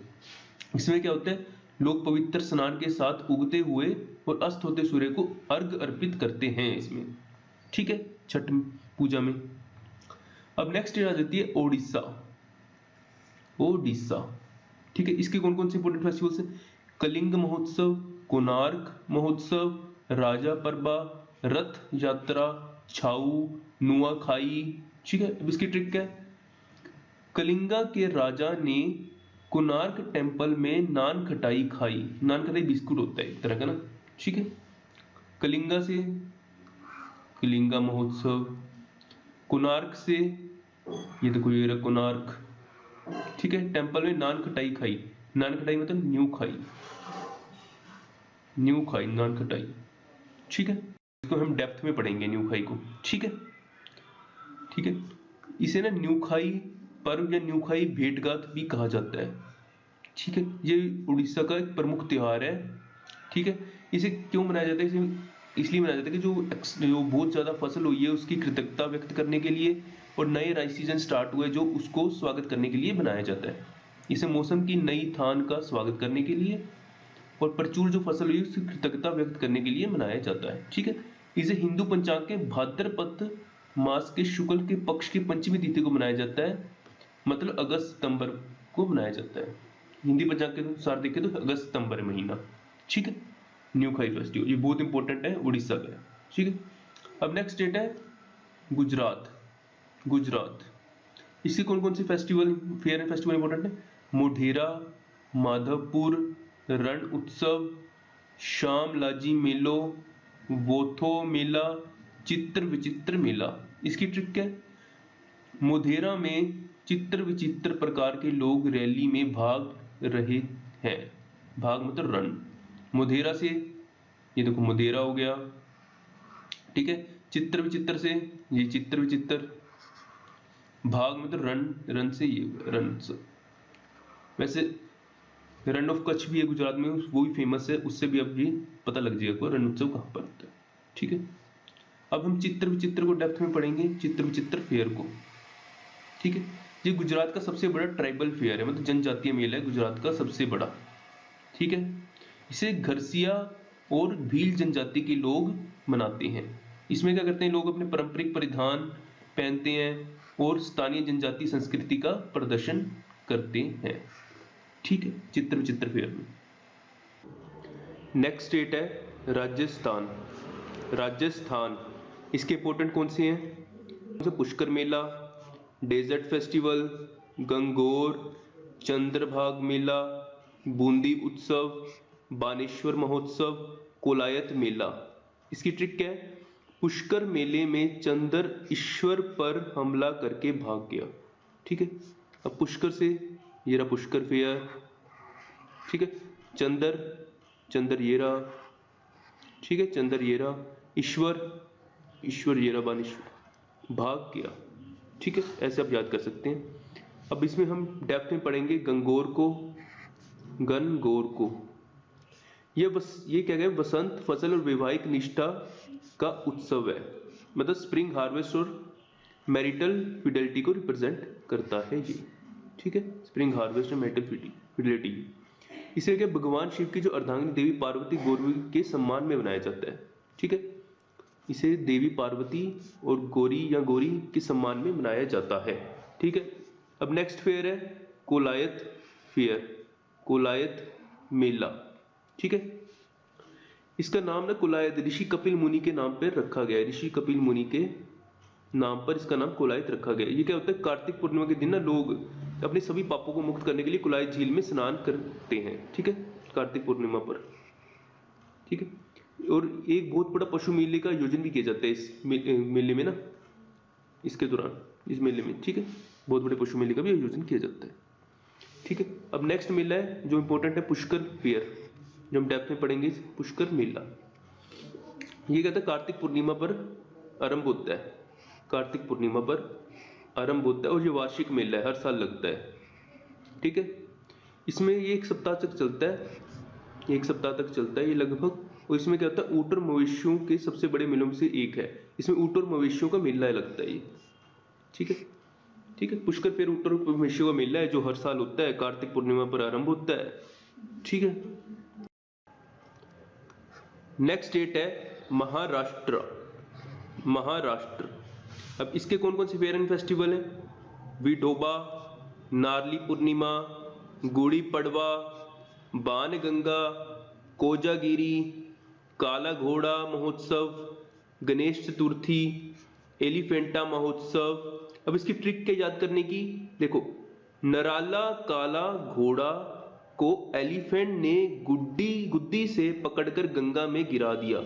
इसमें क्या होता है, लोग पवित्र स्नान के साथ उगते हुए और अस्त होते सूर्य को अर्घ अर्पित करते हैं इसमें, ठीक है, छठ पूजा में। अब नेक्स्ट आ जाती है ओडिशा, ओडिशा, ठीक है। इसके कौन कौन से इंपोर्टेंट फेस्टिवल्स हैं, कलिंग महोत्सव, कोणार्क महोत्सव, राजा परबा, रथ यात्रा, छाऊ, नुआखाई, ठीक है। अब इसकी ट्रिक क्या है, कलिंगा के राजा ने कोणार्क टेम्पल में नान खटाई खाई, नान खटाई बिस्कुट होता है एक तरह का ना, ठीक है। कलिंगा से कलिंगा महोत्सव, कोणार्क से ये देखो ये रहा कोणार्क, ठीक है। टेम्पल में नान खटाई खाई, नान खटाई मतलब न्यू खाई, न्यू खाई नान खटाई, ठीक है। इसको हम डेप्थ में पढ़ेंगे न्यू खाई को, ठीक है, ठीक है। इसे ना न्यू खाई पर्व या न्यू खाई भेंटघाट भी कहा जाता है, ठीक है। ये उड़ीसा का एक प्रमुख त्योहार है, ठीक है। इसे क्यों मनाया जाता है, इसे इसलिए मनाया जाता है कि जो बहुत ज्यादा फसल हुई है उसकी कृतज्ञता व्यक्त करने के लिए और नए राइस सीजन स्टार्ट हुए जो उसको स्वागत करने के लिए बनाया जाता है। इसे मौसम की नई थान का स्वागत करने के लिए और प्रचुर जो फसल हुई उसकी कृतज्ञता व्यक्त करने के लिए मनाया जाता है। ठीक है, इसे हिंदू पंचांग के भाद्रपद मास के शुक्ल के पक्ष की पंचमी तिथि को मनाया जाता है, मतलब अगस्त सितंबर को मनाया जाता है। हिंदी पंचांग के अनुसार देखें तो अगस्त सितंबर महीना। ठीक है, न्यू खाई फेस्टिवल ये बहुत इंपॉर्टेंट है, उड़ीसा का है। ठीक है, अब नेक्स्ट स्टेट है गुजरात। गुजरात, इसकी कौन कौन सी festival fair and festival important है? मोढेरा, माधवपुर, रण उत्सव, शामलाजी मेलो, वोथो मेला, चित्र विचित्र मेला। इसकी ट्रिक क्या है? मोढेरा में चित्र विचित्र प्रकार के लोग रैली में भाग रहे हैं। भाग मतलब रन। मोढेरा से ये देखो मोढेरा हो गया। ठीक है, चित्र विचित्र से ये चित्र विचित्र, भाग मतलब रन, रन से ये रन। वैसे रन ऑफ कच्छ भी है गुजरात में, वो भी फेमस है, उससे भी अब ये पता लग जाएगा रण उत्सव कहाँ पर होता है। ठीक है, अब हम चित्र विचित्र को डेप्थ में पढ़ेंगे, चित्र विचित्र फेयर को। ठीक है, ये गुजरात का सबसे बड़ा ट्राइबल फेयर है, मतलब जनजातीय मेला है गुजरात का सबसे बड़ा। ठीक है, इसे घरसिया और भील जनजाति के लोग मनाते हैं। इसमें क्या करते हैं लोग? अपने पारंपरिक परिधान पहनते हैं और स्थानीय जनजातीय संस्कृति का प्रदर्शन करते हैं। ठीक है, चित्र विचित्र फेयर में। नेक्स्ट स्टेट है राजस्थान। राजस्थान, इसके इंपॉर्टेंट कौन से हैं? पुष्कर मेला, डेजर्ट फेस्टिवल, गंगोर, चंद्रभाग मेला, बूंदी उत्सव, बानेश्वर महोत्सव, कोलायत मेला। इसकी ट्रिक क्या है? पुष्कर मेले में चंद्र ईश्वर पर हमला करके भाग गया। ठीक है, अब पुष्कर से ये रहा पुष्कर फेयर। ठीक है, चंद्र, चंद्र ये रहा। ठीक है, चंद्र ये रहा, ईश्वर, ईश्वर ये रहा, बानेश्वर, भाग गया। ठीक है, ऐसे आप याद कर सकते हैं। अब इसमें हम डेप्थ में पढ़ेंगे गंगोर को। गनगौर को ये क्या है? बसंत फसल और वैवाहिक निष्ठा का उत्सव है, मतलब स्प्रिंग हार्वेस्ट और मैरिटल फिडेलिटी को रिप्रेजेंट करता है ये। ठीक है, स्प्रिंग हार्वेस्ट और मैरिटल फिडेलिटी। इसे क्या भगवान शिव की जो अर्धांगिनी देवी पार्वती गौरी के सम्मान में बनाया जाता है। ठीक है, इसे देवी पार्वती और गौरी या गौरी के सम्मान में मनाया जाता है। ठीक है, अब नेक्स्ट फेयर है कोलायत फेयर, कोलायत मेला। ठीक है, इसका नाम ना कोलायत ऋषि कपिल मुनि के नाम पर रखा गया है। ऋषि कपिल मुनि के नाम पर इसका नाम कोलायत रखा गया है। ये क्या होता है? कार्तिक पूर्णिमा के दिन ना लोग अपने सभी पापों को मुक्त करने के लिए कोलायत झील में स्नान करते हैं। ठीक है, कार्तिक पूर्णिमा पर। ठीक है, और एक बहुत बड़ा पशु मेले का आयोजन भी किया जाता है इस मेले में ना, इसके दौरान, इस मेले में। ठीक है, बहुत बड़े पशु मेले का भी आयोजन किया जाता है। ठीक है, अब नेक्स्ट मेला है जो इंपॉर्टेंट है पुष्कर फेयर, जो हम डेप्थ में पढ़ेंगे। पुष्कर मेला ये कहता है कार्तिक पूर्णिमा पर आरंभ होता है। कार्तिक पूर्णिमा पर आरंभ होता है और ये वार्षिक मेला है, हर साल लगता है। ठीक है, इसमें ये एक सप्ताह तक चलता है, एक सप्ताह तक चलता है ये लगभग। और इसमें क्या होता है? ऊंट और मवेशियों के सबसे बड़े मेलों में से एक है। इसमें ऊंट और मवेशियों का मेला लगता है ये। ठीक है, ठीक है, पुष्कर फेयर ऊंट और मवेशियों का मेला है जो हर साल होता है, कार्तिक पूर्णिमा पर आरंभ होता है। ठीक है, नेक्स्ट डेट है महाराष्ट्र। महाराष्ट्र, अब इसके कौन कौन से फेयर एंड फेस्टिवल है? विठोबा, नारली पूर्णिमा, गुड़ी पड़वा, बाणगंगा, कोजागिरी, काला घोड़ा महोत्सव, गणेश चतुर्थी, एलिफेंटा महोत्सव। अब इसकी ट्रिक क्या याद करने की? देखो, नराला काला घोड़ा को एलिफेंट ने गुद्दी से पकड़कर गंगा में गिरा दिया।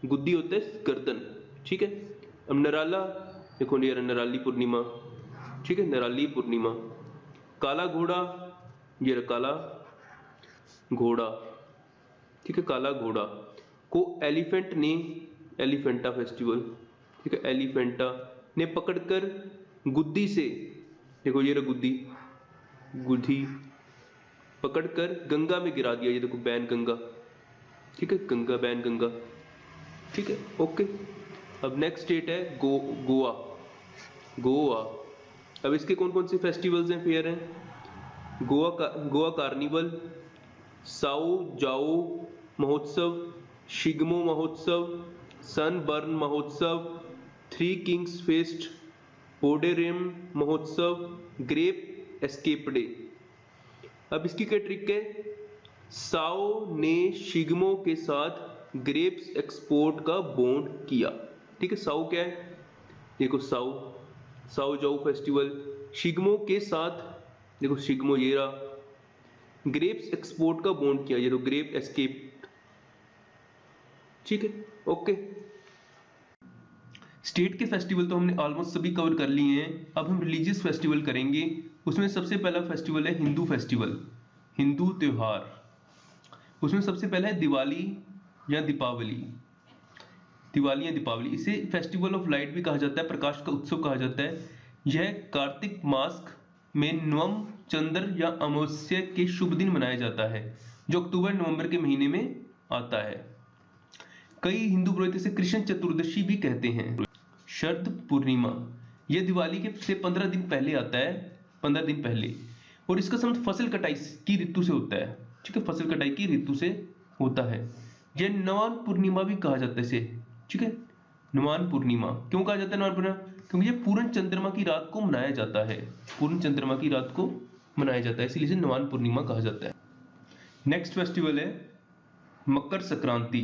गुद्दी होता है गर्दन। ठीक है, अब नराला देखो, नराली पूर्णिमा। ठीक है, नराली पूर्णिमा। काला घोड़ा, ये काला घोड़ा। ठीक है, काला घोड़ा को एलिफेंट ने, एलिफेंटा फेस्टिवल। ठीक है, एलिफेंटा ने पकड़कर गुद्दी से, देखो ये गुद्दी, गुद्दी पकड़कर गंगा में गिरा दिया। ये देखो बैन गंगा। ठीक है, गंगा, बैन गंगा। ठीक है, ओके। अब नेक्स्ट स्टेट है गोवा। गोवा। अब इसके कौन कौन से फेस्टिवल्स हैं, फेयर हैं? गोवा कार्निवल, साओ जाओ महोत्सव, शिग्मो महोत्सव, सनबर्न महोत्सव, थ्री किंग्स फेस्ट, पोडेरेम महोत्सव, ग्रेप एस्केप डे। अब इसकी क्या ट्रिक है? साओ ने शिग्मो के साथ ग्रेप्स एक्सपोर्ट का बॉन्ड किया। ठीक है, साओ क्या है? देखो साओ, साओ जाओ फेस्टिवल, शिग्मो के साथ, देखो शिग्मो ये रहा, ग्रेप्स एक्सपोर्ट का बॉन्ड किया, ये तो ग्रेप एस्केप। ठीक है, ओके। स्टेट के फेस्टिवल तो हमने ऑलमोस्ट सभी कवर कर लिए हैं। अब हम रिलीजियस फेस्टिवल करेंगे। उसमें सबसे पहला फेस्टिवल है हिंदू फेस्टिवल, हिंदू त्योहार। उसमें सबसे पहला है दिवाली या दीपावली। दिवाली या दीपावली, इसे फेस्टिवल ऑफ लाइट भी कहा जाता है, प्रकाश का उत्सव कहा जाता है। यह कार्तिक मास में नवम चंद्र या अमावस्या के शुभ दिन मनाया जाता है, जो अक्टूबर नवंबर के महीने में आता है। कई हिंदू पुरोहित इसे कृष्ण चतुर्दशी भी कहते हैं। शरद पूर्णिमा, यह दिवाली के से 15 दिन पहले आता है, 15 दिन पहले, और इसका संबंध फसल कटाई की ऋतु से होता है। ठीक है, फसल कटाई की ऋतु से होता है। यह नवान पूर्णिमा भी कहा जाता है इसे। ठीक है, नवान पूर्णिमा क्यों कहा जाता है नवान पूर्णिमा? क्योंकि ये पूर्ण चंद्रमा की रात को मनाया जाता है, पूर्ण चंद्रमा की रात को मनाया जाता है, इसलिए इसे नवान पूर्णिमा कहा जाता है। नेक्स्ट फेस्टिवल है मकर संक्रांति।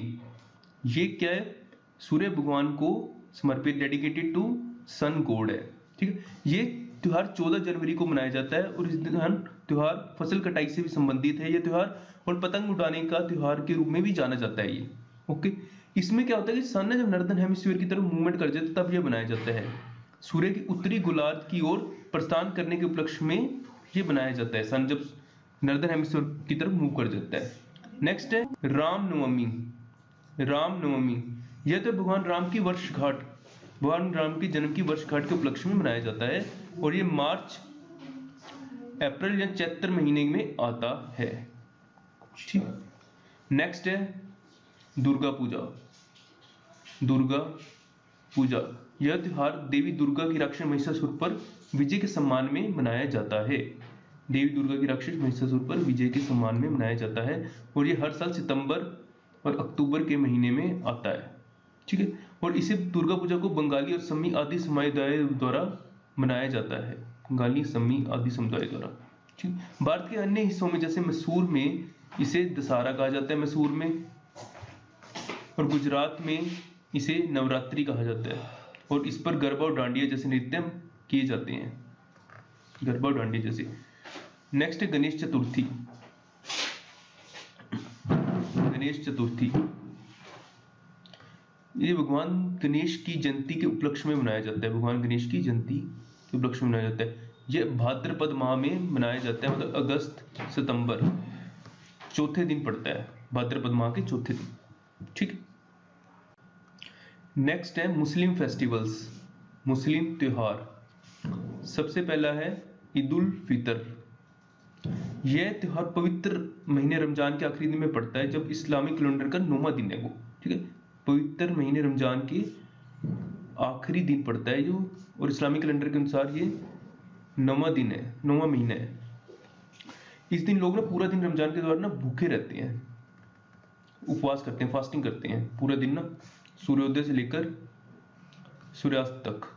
ये क्या है? सूर्य भगवान को समर्पित, डेडिकेटेड टू सन गॉड है। ठीक है, ये त्योहार 14 जनवरी को मनाया जाता है और इस दिन त्योहार फसल कटाई से भी संबंधित है ये त्योहार, और पतंग उड़ाने का त्योहार के रूप में भी जाना जाता है ये। ओके, इसमें क्या होता है कि सन ने जब नॉर्दर्न हेमिस्फीयर की तरफ मूवमेंट कर जाता है तब ये बनाया जाता है। सूर्य की उत्तरी गोलार्ध की ओर प्रस्थान करने के उपलक्ष्य में ये बनाया जाता है, सन जब नॉर्दर्न हेमिस्फीयर की तरफ मूव कर जाता है। नेक्स्ट है रामनवमी। रामनवमी, यह तो भगवान राम की वर्षगांठ, भगवान राम के जन्म की वर्षगांठ के उपलक्ष्य में मनाया जाता है, और ये मार्च अप्रैल या चैत्र महीने में आता है। ठीक, नेक्स्ट है दुर्गा पूजा। दुर्गा पूजा, यह त्योहार देवी दुर्गा की राक्षस महिषासुर पर विजय के सम्मान में मनाया जाता है। देवी दुर्गा की राक्षस महिषासुर पर विजय के सम्मान में मनाया जाता है, और यह हर साल सितंबर और अक्टूबर के महीने में आता है। ठीक है, और इसे दुर्गा पूजा को बंगाली और सम्मी आदि समुदाय द्वारा मनाया जाता है, बंगाली सम्मी आदि समुदाय द्वारा। ठीक, भारत के अन्य हिस्सों में जैसे मैसूर में इसे दशहरा कहा जाता है, मैसूर में, और गुजरात में इसे नवरात्रि कहा जाता है, और इस पर गरबा और डांडिया जैसे नृत्य किए जाते हैं, गरबा और डांडिया जैसे। नेक्स्ट है गणेश चतुर्थी। गणेश चतुर्थी, ये भगवान गणेश की जयंती के उपलक्ष्य में मनाया जाता है, भगवान गणेश की जयंती के उपलक्ष्य में मनाया जाता है। यह भाद्रपद माह में मनाया जाता है, मतलब अगस्त सितंबर, चौथे दिन पड़ता है, भाद्रपद माह के चौथे दिन। ठीक, नेक्स्ट है मुस्लिम फेस्टिवल्स, मुस्लिम त्योहार। सबसे पहला है ईद उल फितर। यह त्योहार पवित्र महीने रमजान के आखिरी दिन में पड़ता है, जब इस्लामिक कैलेंडर का 9वां दिन है वो। ठीक है, पवित्र महीने रमजान के आखिरी दिन पड़ता है जो, और इस्लामिक कैलेंडर के अनुसार ये 9वां दिन है, 9वां महीना है। इस दिन लोग ना पूरा दिन रमजान के दौरान ना भूखे रहते हैं, उपवास करते हैं, फास्टिंग करते हैं पूरा दिन ना, सूर्योदय से लेकर सूर्यास्त तक।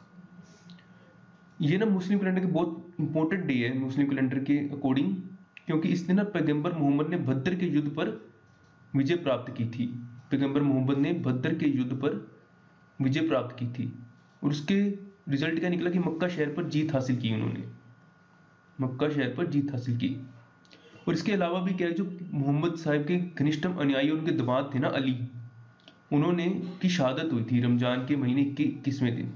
ये ना मुस्लिम कैलेंडर के बहुत इंपॉर्टेंट डे है मुस्लिम कैलेंडर के अकॉर्डिंग, क्योंकि इस दिन ना पैगंबर मोहम्मद ने भद्र के युद्ध पर विजय प्राप्त की थी। पैगंबर मोहम्मद ने भद्र के युद्ध पर विजय प्राप्त की थी, और उसके रिजल्ट क्या निकला कि मक्का शहर पर जीत हासिल की उन्होंने, मक्का शहर पर जीत हासिल की। और इसके अलावा भी क्या है, जो मोहम्मद साहब के घनिष्ठम अनुयायी और उनके दामाद थे ना अली, उन्होंने की शहादत हुई थी रमजान के महीने के 21वें दिन।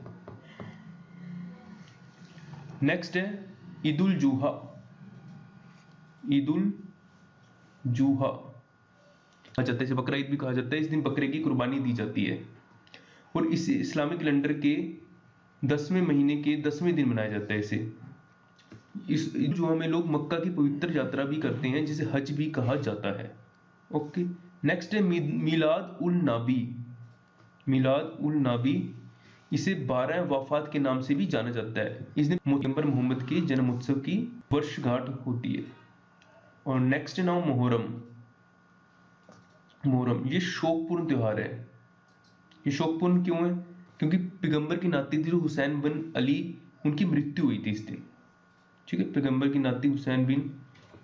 नेक्स्ट है ईद उल जुहा। ईद उल जुहा कहा जाता है, इसे बकरा ईद भी कहा जाता है। इस दिन बकरे की कुर्बानी दी जाती है, और इसे इस्लामिक कैलेंडर के 10वें महीने के 10वें दिन मनाया जाता है। इसे इस जो हमें लोग मक्का की पवित्र यात्रा भी करते हैं, जिसे हज भी कहा जाता है। ओके, नेक्स्ट है मीलाद उल नबी। मीलाद उल नबी, इसे 12 वफात के नाम से भी जाना जाता है। इस दिन पैगंबर मोहम्मद के जन्मोत्सव की वर्षगांठ होती है। और नेक्स्ट नाउ मुहर्रम। मुहर्रम ये शोकपूर्ण त्योहार है। ये शोकपूर्ण क्यों है? क्योंकि पैगंबर की नाती थी जो हुसैन बिन अली, उनकी मृत्यु हुई थी इस दिन। ठीक है, पैगंबर की नाती हुसैन बिन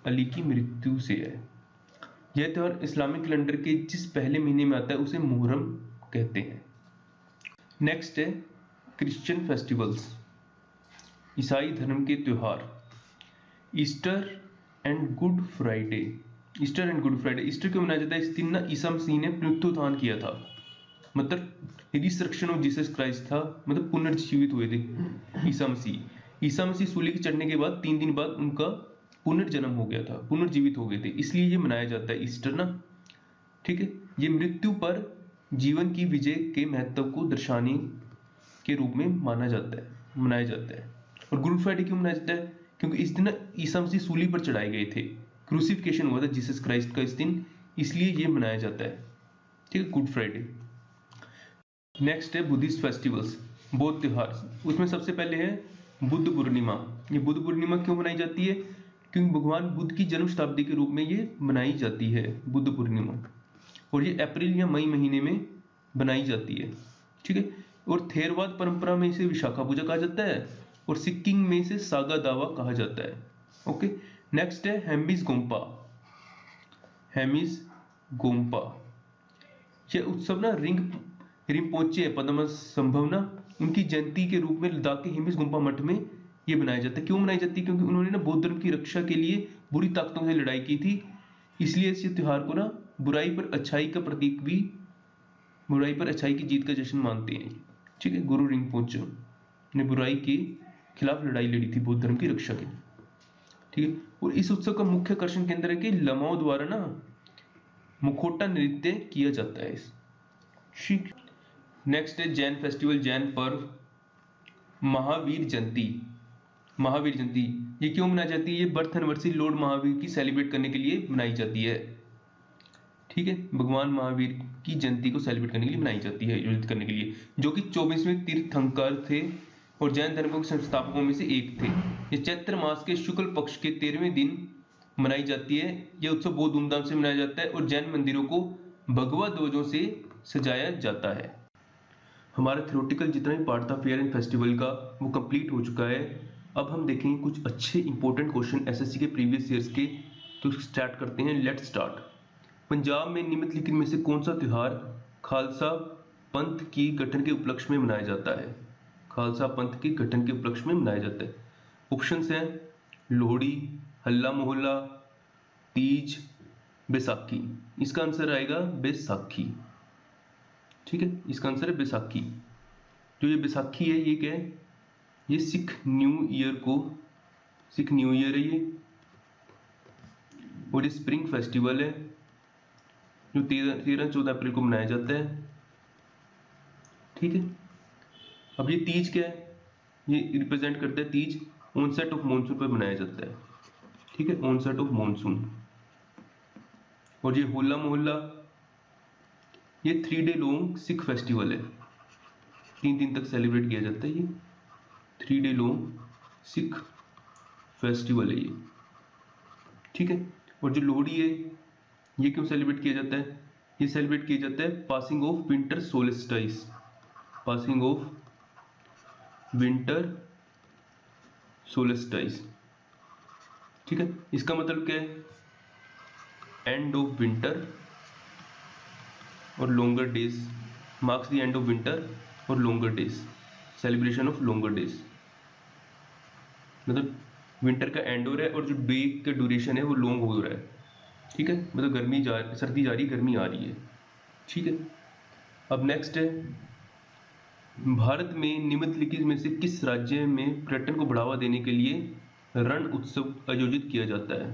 अली की मृत्यु से है। यह त्योहार इस्लामिक कैलेंडर के जिस पहले महीने में आता है उसे मुहर्रम कहते हैं। नेक्स्ट है क्रिश्चियन फेस्टिवल्स, ईसाई धर्म के त्योहार। Easter and good Friday. Easter and good Friday, Easter क्यों मनाया जाता है? इस दिन ना ईसा मसीह ने पुनरुत्थान किया था, मतलब रिसरेक्शन ऑफ जीसस क्राइस्ट था, मतलब पुनर्जीवित हुए थे ईसा मसीह। ईसा मसीह सूली के चढ़ने के बाद 3 दिन बाद उनका पुनर्जन्म हो गया था, पुनर्जीवित हो गए थे, इसलिए ये मनाया जाता है ईस्टर ना। ठीक है, ये मृत्यु पर जीवन की विजय के महत्व को दर्शाने के रूप में माना जाता है, मनाया जाता है। और गुड फ्राइडे क्यों मनाया जाता है? क्योंकि इस दिन ईसा मसीह सूली पर चढ़ाए गए थे, क्रूसिफिकेशन हुआ था जीसस क्राइस्ट का इस दिन, इसलिए ये मनाया जाता है। ठीक है, गुड फ्राइडे। नेक्स्ट है बुद्धिस्ट फेस्टिवल्स, बौद्ध त्योहार। उसमें सबसे पहले है बुद्ध पूर्णिमा। ये बुद्ध पूर्णिमा क्यों मनाई जाती है? क्योंकि भगवान बुद्ध की जन्म शताब्दी के रूप में ये मनाई जाती है बुद्ध पूर्णिमा, और ये अप्रैल या मई महीने में बनाई जाती है। ठीक है, और थेरवाद परंपरा में इसे विशाखा पूजा कहा जाता है, और सिक्किम में इसे सागा दावा कहा जाता है। ओके, नेक्स्ट है हेमिस गोम्पा। हेमिस गोम्पा, यह उत्सव ना रिम्पोचे पद्म संभव ना उनकी जयंती के रूप में लद्दाख के हेमिस गुम्पा मठ में ये बनाया जाता है। क्यों मनाई जाती है? क्योंकि उन्होंने ना बौद्ध धर्म की रक्षा के लिए बुरी ताकतों से लड़ाई की थी, इसलिए इस त्योहार को ना बुराई पर अच्छाई का प्रतीक भी, बुराई पर अच्छाई की जीत का जश्न मानते हैं। ठीक है, गुरु रिम्पोचे ने बुराई के खिलाफ लड़ाई लड़ी थी बौद्ध धर्म की रक्षा के। ठीक है, और इस उत्सव का मुख्य आकर्षण केंद्र है कि लमाओं द्वारा ना मुखोटा नृत्य किया जाता है। ठीक, नेक्स्ट है जैन फेस्टिवल, जैन पर्व। महावीर जयंती। महावीर जयंती ये क्यों मनाई जाती है? ये बर्थ एनिवर्सरी लॉर्ड महावीर की सेलिब्रेट करने के लिए मनाई जाती है। ठीक है, भगवान महावीर की जयंती को सेलिब्रेट करने के लिए मनाई जाती है, आयोजित करने के लिए, जो कि 24वें तीर्थंकर थे और जैन धर्म के संस्थापकों में से एक थे। ये चैत्र मास के शुक्ल पक्ष के 13वें दिन मनाई जाती है। यह उत्सव बहुत धूमधाम से मनाया जाता है और जैन मंदिरों को भगवा ध्वजों से सजाया जाता है। हमारा थ्योरेटिकल जितना भी पार्ट था फेयर एंड फेस्टिवल का वो कंप्लीट हो चुका है। अब हम देखेंगे कुछ अच्छे इंपॉर्टेंट क्वेश्चन एसएससी के प्रीवियस ईयर्स के। तो स्टार्ट करते हैं, लेट्स स्टार्ट। पंजाब में निम्नलिखित में से कौन सा त्योहार खालसा पंथ की गठन के उपलक्ष्य में मनाया जाता है? खालसा पंथ के गठन के उपलक्ष्य में मनाया जाता है। ऑप्शंस हैं लोहड़ी, हल्ला मोहल्ला, तीज, बैसाखी। इसका आंसर आएगा बैसाखी। ठीक है, इसका आंसर है बैसाखी। जो ये बैसाखी है ये क्या है? ये सिख न्यू ईयर को, सिख न्यू ईयर है ये, और ये स्प्रिंग फेस्टिवल है जो 13-14 अप्रैल को मनाया जाता है। ठीक है, अब ये तीज क्या है? ये रिप्रेजेंट करता है तीज ऑनसेट ऑफ मॉनसून पर मनाया जाता है। ठीक है, ऑनसेट ऑफ मॉनसून। और ये होला मोहल्ला, ये 3 डे लॉन्ग सिख फेस्टिवल है, 3 दिन तक सेलिब्रेट किया जाता है। ये 3 डे लॉन्ग सिख फेस्टिवल है ये। ठीक है, और जो लोहड़ी है ये क्यों सेलिब्रेट किया जाता है? ये सेलिब्रेट किया जाता है passing of winter solstice, passing of winter solstice. ठीक है, इसका मतलब क्या है? एंड ऑफ विंटर और longer days, marks the end of winter और longer days, celebration of longer days. मतलब विंटर का एंड हो रहा है और जो डे का ड्यूरेशन है वो लॉन्ग हो रहा है। ठीक है, मतलब सर्दी जा रही है, गर्मी आ रही है। ठीक है, अब नेक्स्ट है भारत में निम्नलिखित में से किस राज्य में पर्यटन को बढ़ावा देने के लिए रण उत्सव आयोजित किया जाता है?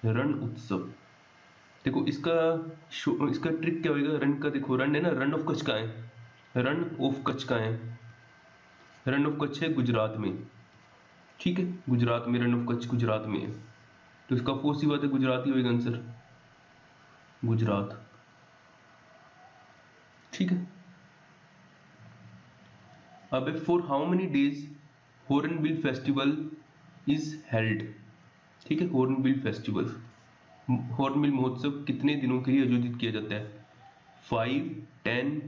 रण उत्सव। देखो इसका ट्रिक क्या होगा? रन का देखो, रन है ना, रन ऑफ कच्छ का है, रन ऑफ कच्छ का है, रन ऑफ कच्छ है गुजरात में। ठीक है, गुजरात में रन ऑफ कच्छ गुजरात में है, तो इसका फोर्स ही बात है गुजरात ही होगा आंसर, गुजरात। ठीक है, अब for how many days hornbill festival is held, ठीक है, हॉर्नबिल फेस्टिवल, हॉर्नबिल महोत्सव कितने दिनों के लिए आयोजित किया जाता है? 5, 10,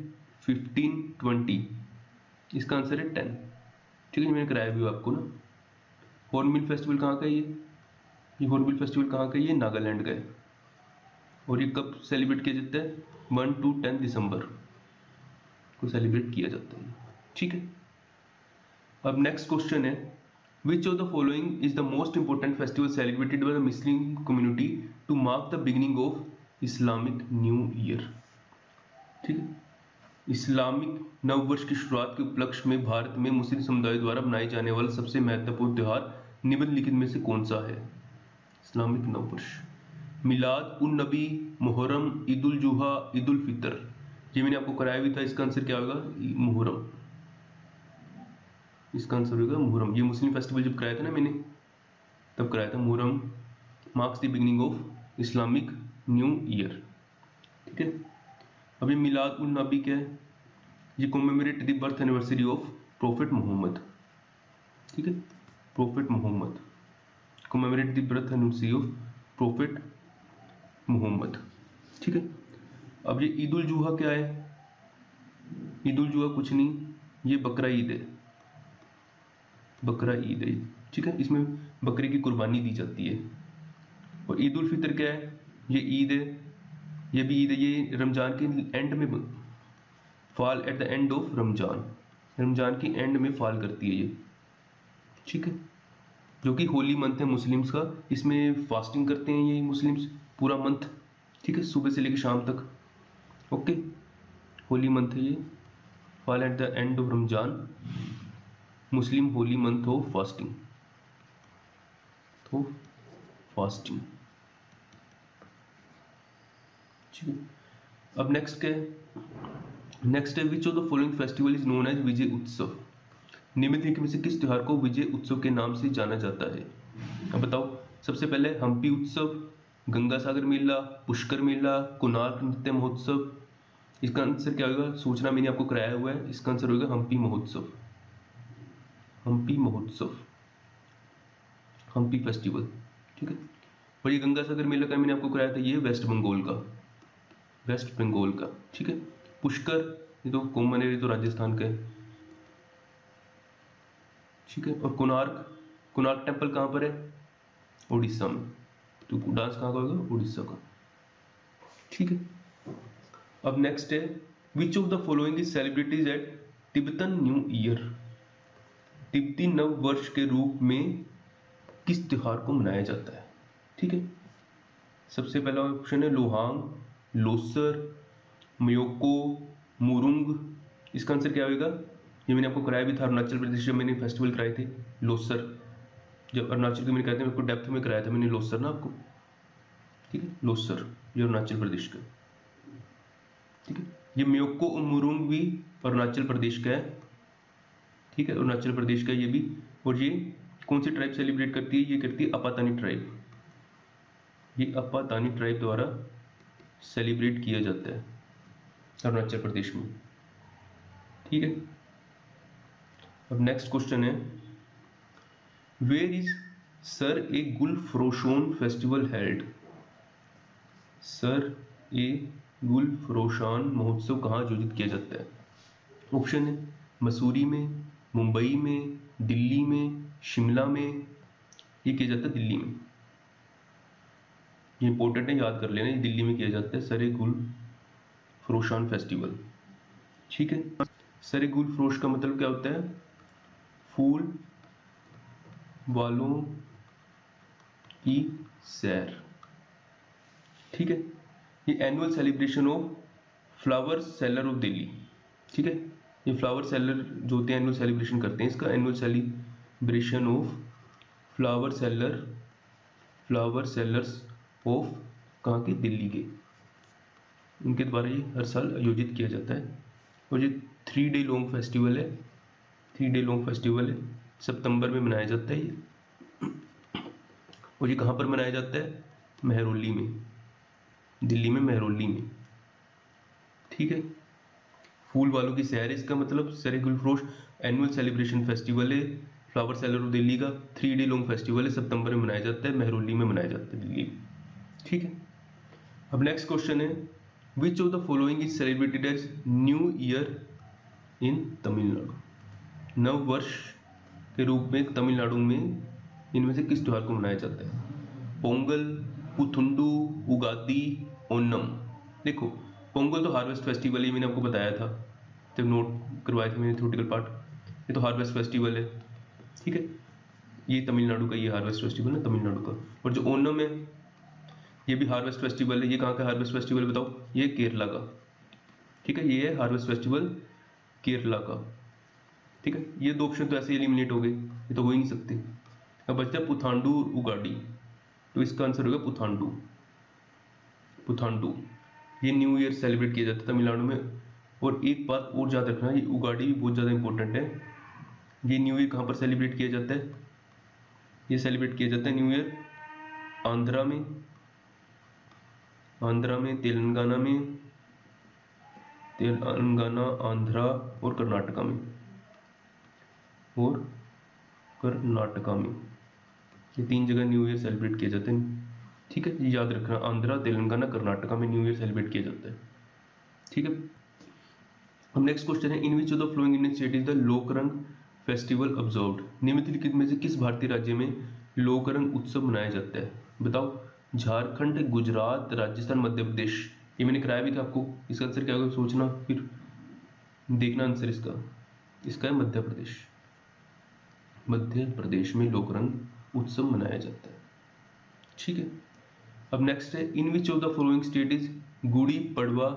15, 20। इसका आंसर है 10, ठीक है, मैंने कराया भी आपको ना। हॉर्नबिल फेस्टिवल कहाँ का है ये हॉर्नबिल फेस्टिवल कहाँ का है? ये नागालैंड का है। और ये कब सेलिब्रेट किया जाता है? 1 to 10 दिसंबर को सेलिब्रेट किया जाता है, ठीक है। अब नेक्स्ट क्वेश्चन है, which of the following is the most important festival celebrated by the Muslim community to mark the beginning of Islamic new year, ठीक है। इस्लामिक नववर्ष की शुरुआत के उपलक्ष्य में भारत में मुस्लिम समुदाय द्वारा मनाए जाने वाला सबसे महत्वपूर्ण त्योहार निम्नलिखित में से कौन सा है? इस्लामिक नववर्ष, मिलाद उन नबी, मुहर्रम, ईद उल जुहा, ईद उल फितर। ये मैंने आपको कराया भी था, इसका आंसर क्या होगा? मुहर्रम, इसका आंसर होगा मुहर्रम। ये मुस्लिम फेस्टिवल जब कराया था ना मैंने, तब कराया था। Muharram marks the beginning of Islamic new year, ठीक है। अब ये मिलाद उन नबी क्या है? ये commemorate the birth anniversary of prophet Mohammad, ठीक है, prophet Mohammad, commemorate the birth anniversary of prophet Mohammad, ठीक है। अब ये ईद उल जुहा क्या है? ईद उल जुहा कुछ नहीं, ये बकरा ईद है, बकरा ईद है, ठीक है, इसमें बकरे की कुर्बानी दी जाती है। और ईद उल फितर क्या है? ये ईद है, ये भी ईद है, ये रमजान के एंड में fall at the end of Ramzan, Ramzan की एंड में फॉल करती है ये, ठीक है। जो कि होली मंथ है मुस्लिम्स का, इसमें फास्टिंग करते हैं ये मुस्लिम्स पूरा मंथ, ठीक है, सुबह से लेकर शाम तक, ओके। होली मंथ है ये, fall at the end of Ramzan, Muslim holy month of fasting, तो फास्टिंग, ठीक है। अब नेक्स्ट क्या है? नेक्स्ट है, which of the following festival is known as Vijay Utsav. निम्नलिखित में से किस त्योहार को विजय उत्सव के नाम से जाना जाता है? अब बताओ। सबसे पहले हम्पी उत्सव, गंगा सागर मेला, पुष्कर मेला, कोणार्क नृत्य महोत्सव। इसका आंसर क्या होगा? सूचना मैंने आपको कराया हुआ है, इसका आंसर होगा हम्पी महोत्सव, हम्पी महोत्सव, हम्पी फेस्टिवल, ठीक है। और ये गंगा सागर मेला का मैंने आपको कराया था, ये वेस्ट बंगाल का, वेस्ट बंगाल का, ठीक है। पुष्कर ये तो कॉमन है, ये तो राजस्थान का है, ठीक है। और कोणार्क, कोणार्क टेम्पल कहाँ पर है? उड़ीसा में। तो डांस कहाँ का होगा? उड़ीसा का, ठीक है। अब नेक्स्ट है, which of the following is celebrated at Tibetan new year. तिब्बती नव वर्ष के रूप में किस त्योहार को मनाया जाता है, ठीक है। सबसे पहला ऑप्शन है लोहांग, लोसर, म्योको, मुरुंग। इसका आंसर क्या होगा? ये मैंने आपको कराया भी था अरुणाचल प्रदेश, जब मैंने फेस्टिवल कराए थे लोसर, जब अरुणाचल के मैंने कराए थे, मेरे को डेप्थ में कराया था मैंने लोसर ना आपको, ठीक है, लोसर ये अरुणाचल प्रदेश का, ठीक है। ये म्योको और मुरुंग भी अरुणाचल प्रदेश का है, ठीक है, अरुणाचल प्रदेश का ये भी। और ये कौन सी ट्राइब सेलिब्रेट करती है? ये करती है अपातानी ट्राइब, ये अपातानी ट्राइब द्वारा सेलिब्रेट किया जाता है अरुणाचल प्रदेश में, ठीक है। अब नेक्स्ट क्वेश्चन है, where is Sair e Gulfaroshan festival held. Sair e Gulfaroshan महोत्सव कहाँ आयोजित किया जाता है? ऑप्शन है मसूरी में, मुंबई में, दिल्ली में, शिमला में। ये किया जाता है दिल्ली में, ये इंपॉर्टेंट है, याद कर लेना, ये दिल्ली में किया जाता है सर ए गुलफ्रोशान फेस्टिवल, ठीक है। सर ए गुलफ्रोश का मतलब क्या होता है? फूल वालों की सैर, ठीक है। ये annual celebration of flower seller of Delhi, ठीक है। ये फ्लावर सेलर जो होते हैं एनुअल सेलिब्रेशन करते हैं, इसका annual celebration of flower seller, flower sellers of कहाँ के? दिल्ली के, उनके द्वारा ये हर साल आयोजित किया जाता है। और ये 3 डे लॉन्ग फेस्टिवल है, 3 डे लॉन्ग फेस्टिवल है, सितंबर में मनाया जाता है ये। और ये कहाँ पर मनाया जाता है? मेहरौली में, दिल्ली में मेहरौली में, ठीक है। फूल वालों की सैर, इसका मतलब सर गुलफ्रोश एनुअल सेलिब्रेशन फेस्टिवल है, फ्लावर सेलर ऑफ दिल्ली का 3 डे लॉन्ग फेस्टिवल है, सितंबर में मनाया जाता है, मेहरौली में मनाया जाता है दिल्ली में। ठीक है। अब नेक्स्ट क्वेश्चन है, which of the following is celebrated as new year in Tamil Nadu. नव वर्ष के रूप में तमिलनाडु में इनमें से किस त्योहार को मनाया जाता है? पोंगल, पुथुंडू, उगादी, ओनम। देखो, पोंगल तो हार्वेस्ट फेस्टिवल है, मैंने आपको बताया था जब नोट करवाए थे मैंने थ्योरेटिकल पार्ट। ये तो हार्वेस्ट फेस्टिवल है, ठीक है। ये तमिलनाडु का, ये हार्वेस्ट फेस्टिवल है तमिलनाडु का। और जो ओनम है ये भी हार्वेस्ट फेस्टिवल है। ये कहाँ का हार्वेस्ट फेस्टिवल बताओ? ये केरला का, ठीक है। ये है हार्वेस्ट फेस्टिवल केरला का, ठीक है। ये दो ऑप्शन तो ऐसे एलिमिनेट हो गए, ये तो हो ही नहीं सकते। अब बचता है पुथांडू और उगाड़ी, तो इसका आंसर होगा पुथांडू। पुथांडू ये न्यू ईयर सेलिब्रेट किया जाता है तमिलनाडु में। और एक बात और याद रखना, ये उगाड़ी भी बहुत ज़्यादा इंपॉर्टेंट है। ये न्यू ईयर कहाँ पर सेलिब्रेट किया जाता है? ये सेलिब्रेट किया जाता है न्यू ईयर आंध्रा में, तेलंगाना, आंध्रा और कर्नाटका में, ये 3 जगह न्यू ईयर सेलिब्रेट किए जाते हैं, ठीक है। ये याद रखना, आंध्रा, तेलंगाना, कर्नाटका में न्यू ईयर सेलिब्रेट किया जाता है, ठीक है। अब नेक्स्ट क्वेश्चन है, in which of the following Indian state is the Lokrang festival observed. निम्नलिखित में से किस भारतीय राज्य में लोकरंग उत्सव मनाया जाता है? बताओ। झारखंड, गुजरात, राजस्थान, मध्य प्रदेश। ये मैंने कराया भी था आपको। इसका आंसर क्या होगा सोचना, फिर देखना आंसर इसका है मध्य प्रदेश। मध्य प्रदेश में लोकरंग उत्सव मनाया जाता है, ठीक है। अब नेक्स्ट है, in which of the following state is Gudi Padwa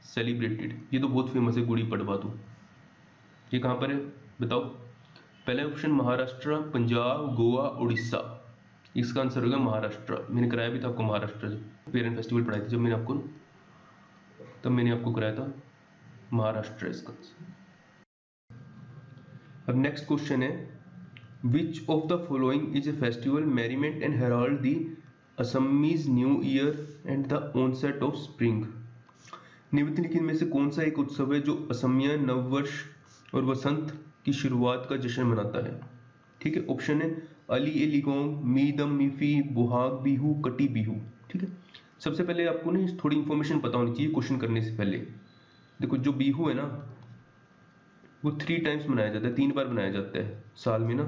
celebrated. ये तो बहुत फेमस है गुड़ी पड़वा, तो ये कहाँ पर है बताओ? पहला ऑप्शन महाराष्ट्र, पंजाब, गोवा, उड़ीसा। इसका आंसर होगा महाराष्ट्र। मैंने कराया भी था आपको महाराष्ट्र, पेरेंट फेस्टिवल पढ़ाई थी जब मैंने आपको, तब मैंने आपको कराया था महाराष्ट्र इसका। अब नेक्स्ट क्वेश्चन है, which of the following is a festival merriment and herald the Assamese new year and the onset of spring. निम्नलिखित में से कौन सा एक उत्सव है जो असमिया नववर्ष और वसंत की शुरुआत का जश्न मनाता है? ठीक है। ऑप्शन है अली ए लिगोंग, मीदम मिफी, बुहाग बिहू, कटी बिहू, ठीक है। सबसे पहले आपको ना थोड़ी इंफॉर्मेशन पता होनी चाहिए क्वेश्चन करने से पहले। देखो, जो बिहू है ना वो 3 टाइम्स मनाया जाता है, 3 बार मनाया जाता है साल में ना।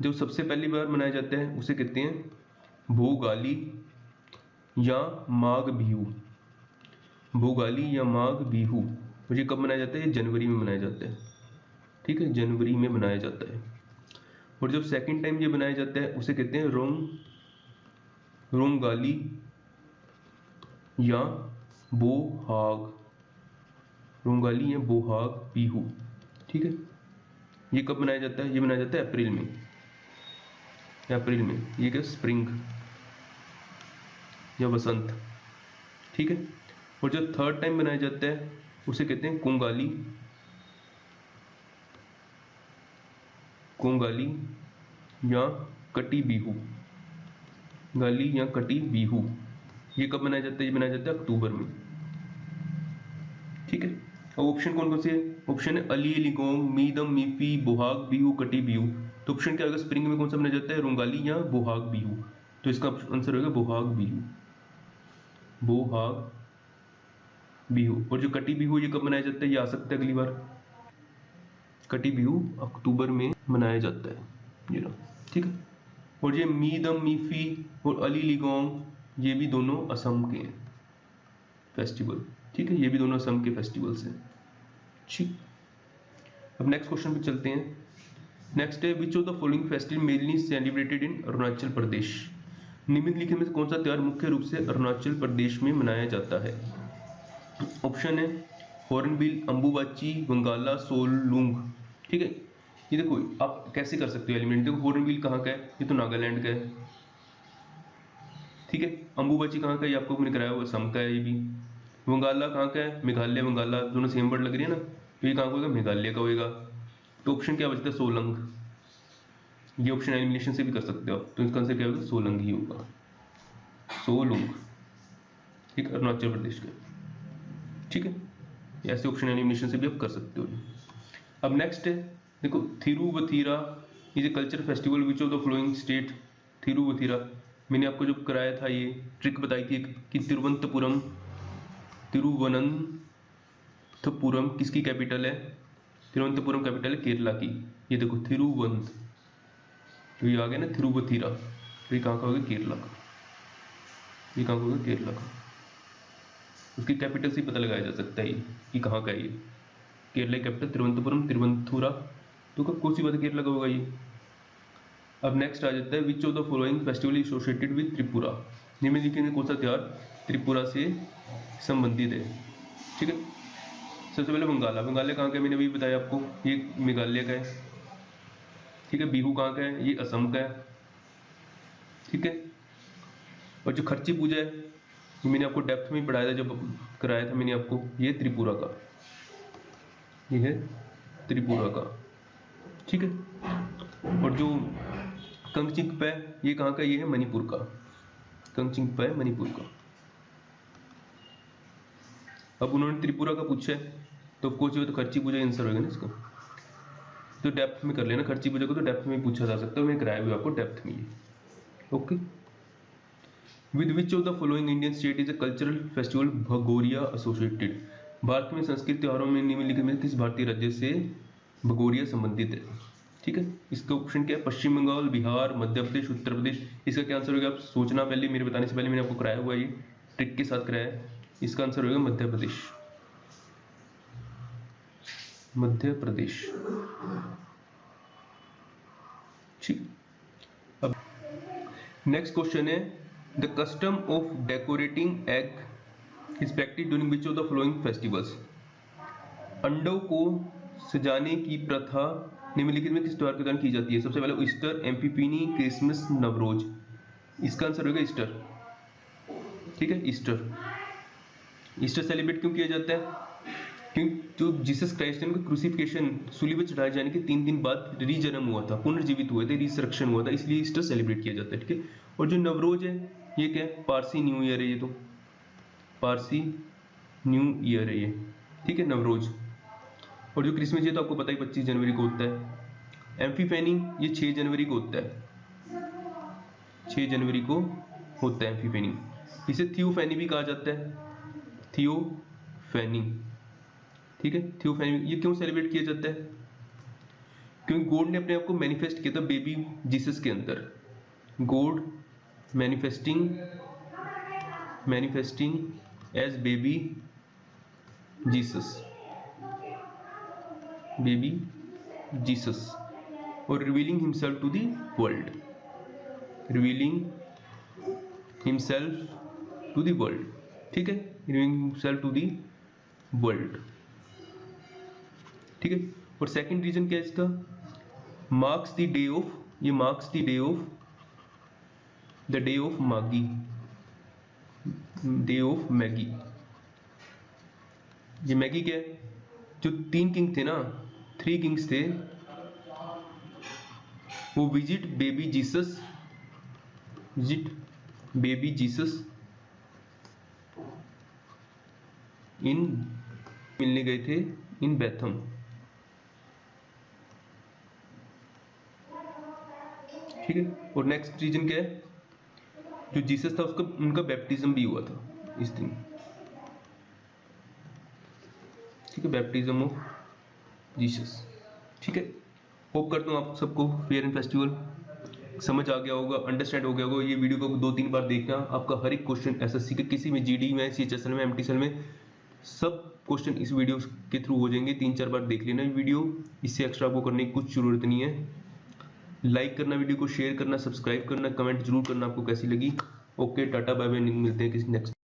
जो सबसे पहली बार मनाया जाता है उसे कहते हैं भोगाली या माघ बिहू। भोगाली या माघ बिहू। और ये कब मनाया जाता है? ये जनवरी में मनाया जाता है, ठीक है। जनवरी में मनाया जाता है। और जब सेकंड टाइम ये मनाया जाता है उसे कहते हैं रोंगाली या बोहाग। रोंगाली या बोहाग बिहू, ठीक है। ये कब मनाया जाता है? ये मनाया जाता है अप्रैल में। ये क्या स्प्रिंग या वसंत, ठीक है। और जो थर्ड टाइम मनाया जाता है उसे कहते हैं कोंगाली या कटी बिहू। गाली या कटी बिहू। ये कब मनाया जाता है? ये मनाया जाता है अक्टूबर में, ठीक है। अब ऑप्शन कौन कौन से है? ऑप्शन है अली लिगोंग, मीदम मिफी, बोहाग बिहू, कटी बिहू। तो ऑप्शन क्या होगा? स्प्रिंग में कौन सा मनाया जाता है? रोंगाली या बोहाग बिहू। तो इसका आंसर होगा बोहाग बिहू। और जो कटी बिहू ये कब मनाया जाता है? ये आ सकता है अगली बार। कटी बिहू अक्टूबर में मनाया जाता है, ये ना, ठीक है। और ये मीदम मिफी और अली लिगोंग ये भी दोनों असम के हैं फेस्टिवल, ठीक है। ये भी दोनों असम के फेस्टिवल्स हैं, ठीक। अब नेक्स्ट क्वेश्चन पे चलते हैं। नेक्स्ट है, which of the following festival mainly celebrated in Arunachal Pradesh. निम्नलिखित में से कौन सा त्योहार मुख्य रूप से अरुणाचल प्रदेश में मनाया जाता है? ऑप्शन है हॉर्नबिल, अंबुबाची, वंगाला, सोलुंग, ठीक है। ये देखो आप कैसे कर सकते हो एलिमेंट। देखो, हॉर्नबिल कहाँ का है? ये तो नागालैंड का है, ठीक है। अंबुबाची कहाँ का है? ये आपको मैंने कराया हुआ असम का है। ये भी वंगाला कहाँ का है? मेघालय, वंगाला दोनों सेम वर्ड लग रही है ना, तो ये कहाँ का होगा? मेघालय का होगा। तो ऑप्शन क्या बचता है? सोलंग। ये ऑप्शन एलिमिनेशन से भी कर सकते हो, तो इसका आंसर क्या होगा? सोलंग ही होगा, सोलुंग, ठीक, अरुणाचल प्रदेश का, ठीक है। ऐसे ऑप्शन एलिमिनेशन से भी आप कर सकते हो। अब नेक्स्ट है, देखो Thiruvathira is a culture festival which of the following state. Thiruvathira मैंने आपको जो कराया था, ये ट्रिक बताई थी कि तिरुवनंतपुरम किसकी कैपिटल है? तिरुवनंतपुरम कैपिटल है केरला की। ये देखो थिरुवंत, तो ये आ गया ना थिरुवथीरा, तो ये कहाँ का होगा? केरला का। ये कहाँ का होगा? केरला का। उसकी कैपिटल से पता लगाया जा सकता है कि कहाँ का है ये। केरला कैपिटल तिरुवनंतपुरम, तिरुवंतपुरा, तो कौन सी बात है? केरला का होगा ये। अब नेक्स्ट आ जाता है which of the following festival associated with Tripura. निम्नलिखित में कौन सा त्योहार त्रिपुरा से संबंधित है? ठीक है, सबसे पहले बंगाला। बंगाला कहाँ का है? मैंने अभी बताया आपको, ये मेघालय का है। ठीक है, बिहू कहाँ का है? ये असम का है। ठीक है, और जो खर्ची पूजा है, ये मैंने आपको डेप्थ में पढ़ाया था, जब कराया था मैंने आपको, ये त्रिपुरा का, ये है त्रिपुरा का। ठीक है, और जो कंगचिकपै ये कहाँ का? ये है मणिपुर का। कंगचिकपै मणिपुर का। अब उन्होंने त्रिपुरा का पूछा है, तो कोच तो खर्ची पूजा आंसर होगा ना इसका। तो डेप्थ में कर लेना, खर्ची पूजा को तो डेप्थ में पूछा जा सकता है, मैं कराया हुआ आपको डेप्थ में ये। Okay, with which of the following Indian state is a cultural festival Bhagoria associated. Bharat में संस्कृत त्योहारों में निम्नलिखित में किस भारतीय राज्य से भगोरिया संबंधित है? ठीक है, इसका ऑप्शन क्या है? पश्चिम बंगाल, बिहार, मध्य प्रदेश, उत्तर प्रदेश। इसका क्या आंसर होगा? आप सोचना पहले, मेरे बताने से पहले मैंने आपको कराया हुआ, ये ट्रिक के साथ कराया है। इसका आंसर होगा मध्य प्रदेश। मध्य प्रदेश। ठीक, अब नेक्स्ट क्वेश्चन है the custom of decorating egg is practice during which of the following festivals. अंडों को सजाने की प्रथा निम्नलिखित में किस त्योहार के दौरान की जाती है? सबसे पहले ईस्टर, एम्फीपीनी, क्रिसमस, नवरोज। इसका आंसर होगा ईस्टर। ठीक है, ईस्टर। ईस्टर सेलिब्रेट क्यों किया जाता है? क्योंकि जो जीसस क्राइस्ट है, उनका क्रूसिफिकेशन, सूली पर चढ़ाए जाने के 3 दिन बाद रीजन्म हुआ था, पुनर्जीवित हुए थे, रिसरेक्शन हुआ था, इसलिए ईस्टर सेलिब्रेट किया जाता है। ठीक है, और जो नवरोज है, ये क्या है? पारसी न्यू ईयर है, ये तो पारसी न्यू ईयर है ये। ठीक है, नवरोज। और जो क्रिसमस है तो आपको पता ही 25 जनवरी को होता है। एम्फीफेनी ये 6 जनवरी को होता है, 6 जनवरी को होता है एम्फीफेनी। इसे थियोफेनी भी कहा जाता है, थियोफेनी। ठीक है, थियोफेनी ये क्यों सेलिब्रेट किया जाता है? क्योंकि गॉड ने अपने आप को मैनिफेस्ट किया था बेबी जीसस के अंदर। God manifesting as baby Jesus, baby Jesus, और revealing himself to the world, revealing himself to the world. ठीक है, revealing himself to the world. ठीक है, और सेकंड रीजन क्या है इसका? मार्क्स द डे ऑफ, ये marks the day of Magi, day of Magi. ये मैगी क्या है? जो 3 किंग थे ना, 3 किंग्स थे, वो विजिट बेबी जीसस इन मिलने गए थे इन बेथम। ठीक है, और नेक्स्ट रीजन क्या है? जो जीसस था उसका, उनका बैप्टिज्म भी हुआ था इस दिन। ठीक है, बैप्टिज्म ऑफ जीसस। ठीक है, होप करता हूँ आप सबको फेयर एंड फेस्टिवल समझ आ गया होगा, अंडरस्टैंड हो गया होगा। ये वीडियो को 2-3 बार देखना, आपका हर एक क्वेश्चन एसएससी के किसी में, जीडी में, सीएचएसएल में, एमटीएसएल में, सब क्वेश्चन इस वीडियो के थ्रू हो जाएंगे। 3-4 बार देख लेना वीडियो, इससे एक्स्ट्रा आपको करने की कुछ जरूरत नहीं है। लाइक करना, वीडियो को शेयर करना, सब्सक्राइब करना, कमेंट जरूर करना आपको कैसी लगी। ओके, टाटा बाय बाय, मिलते हैं किसी नेक्स्ट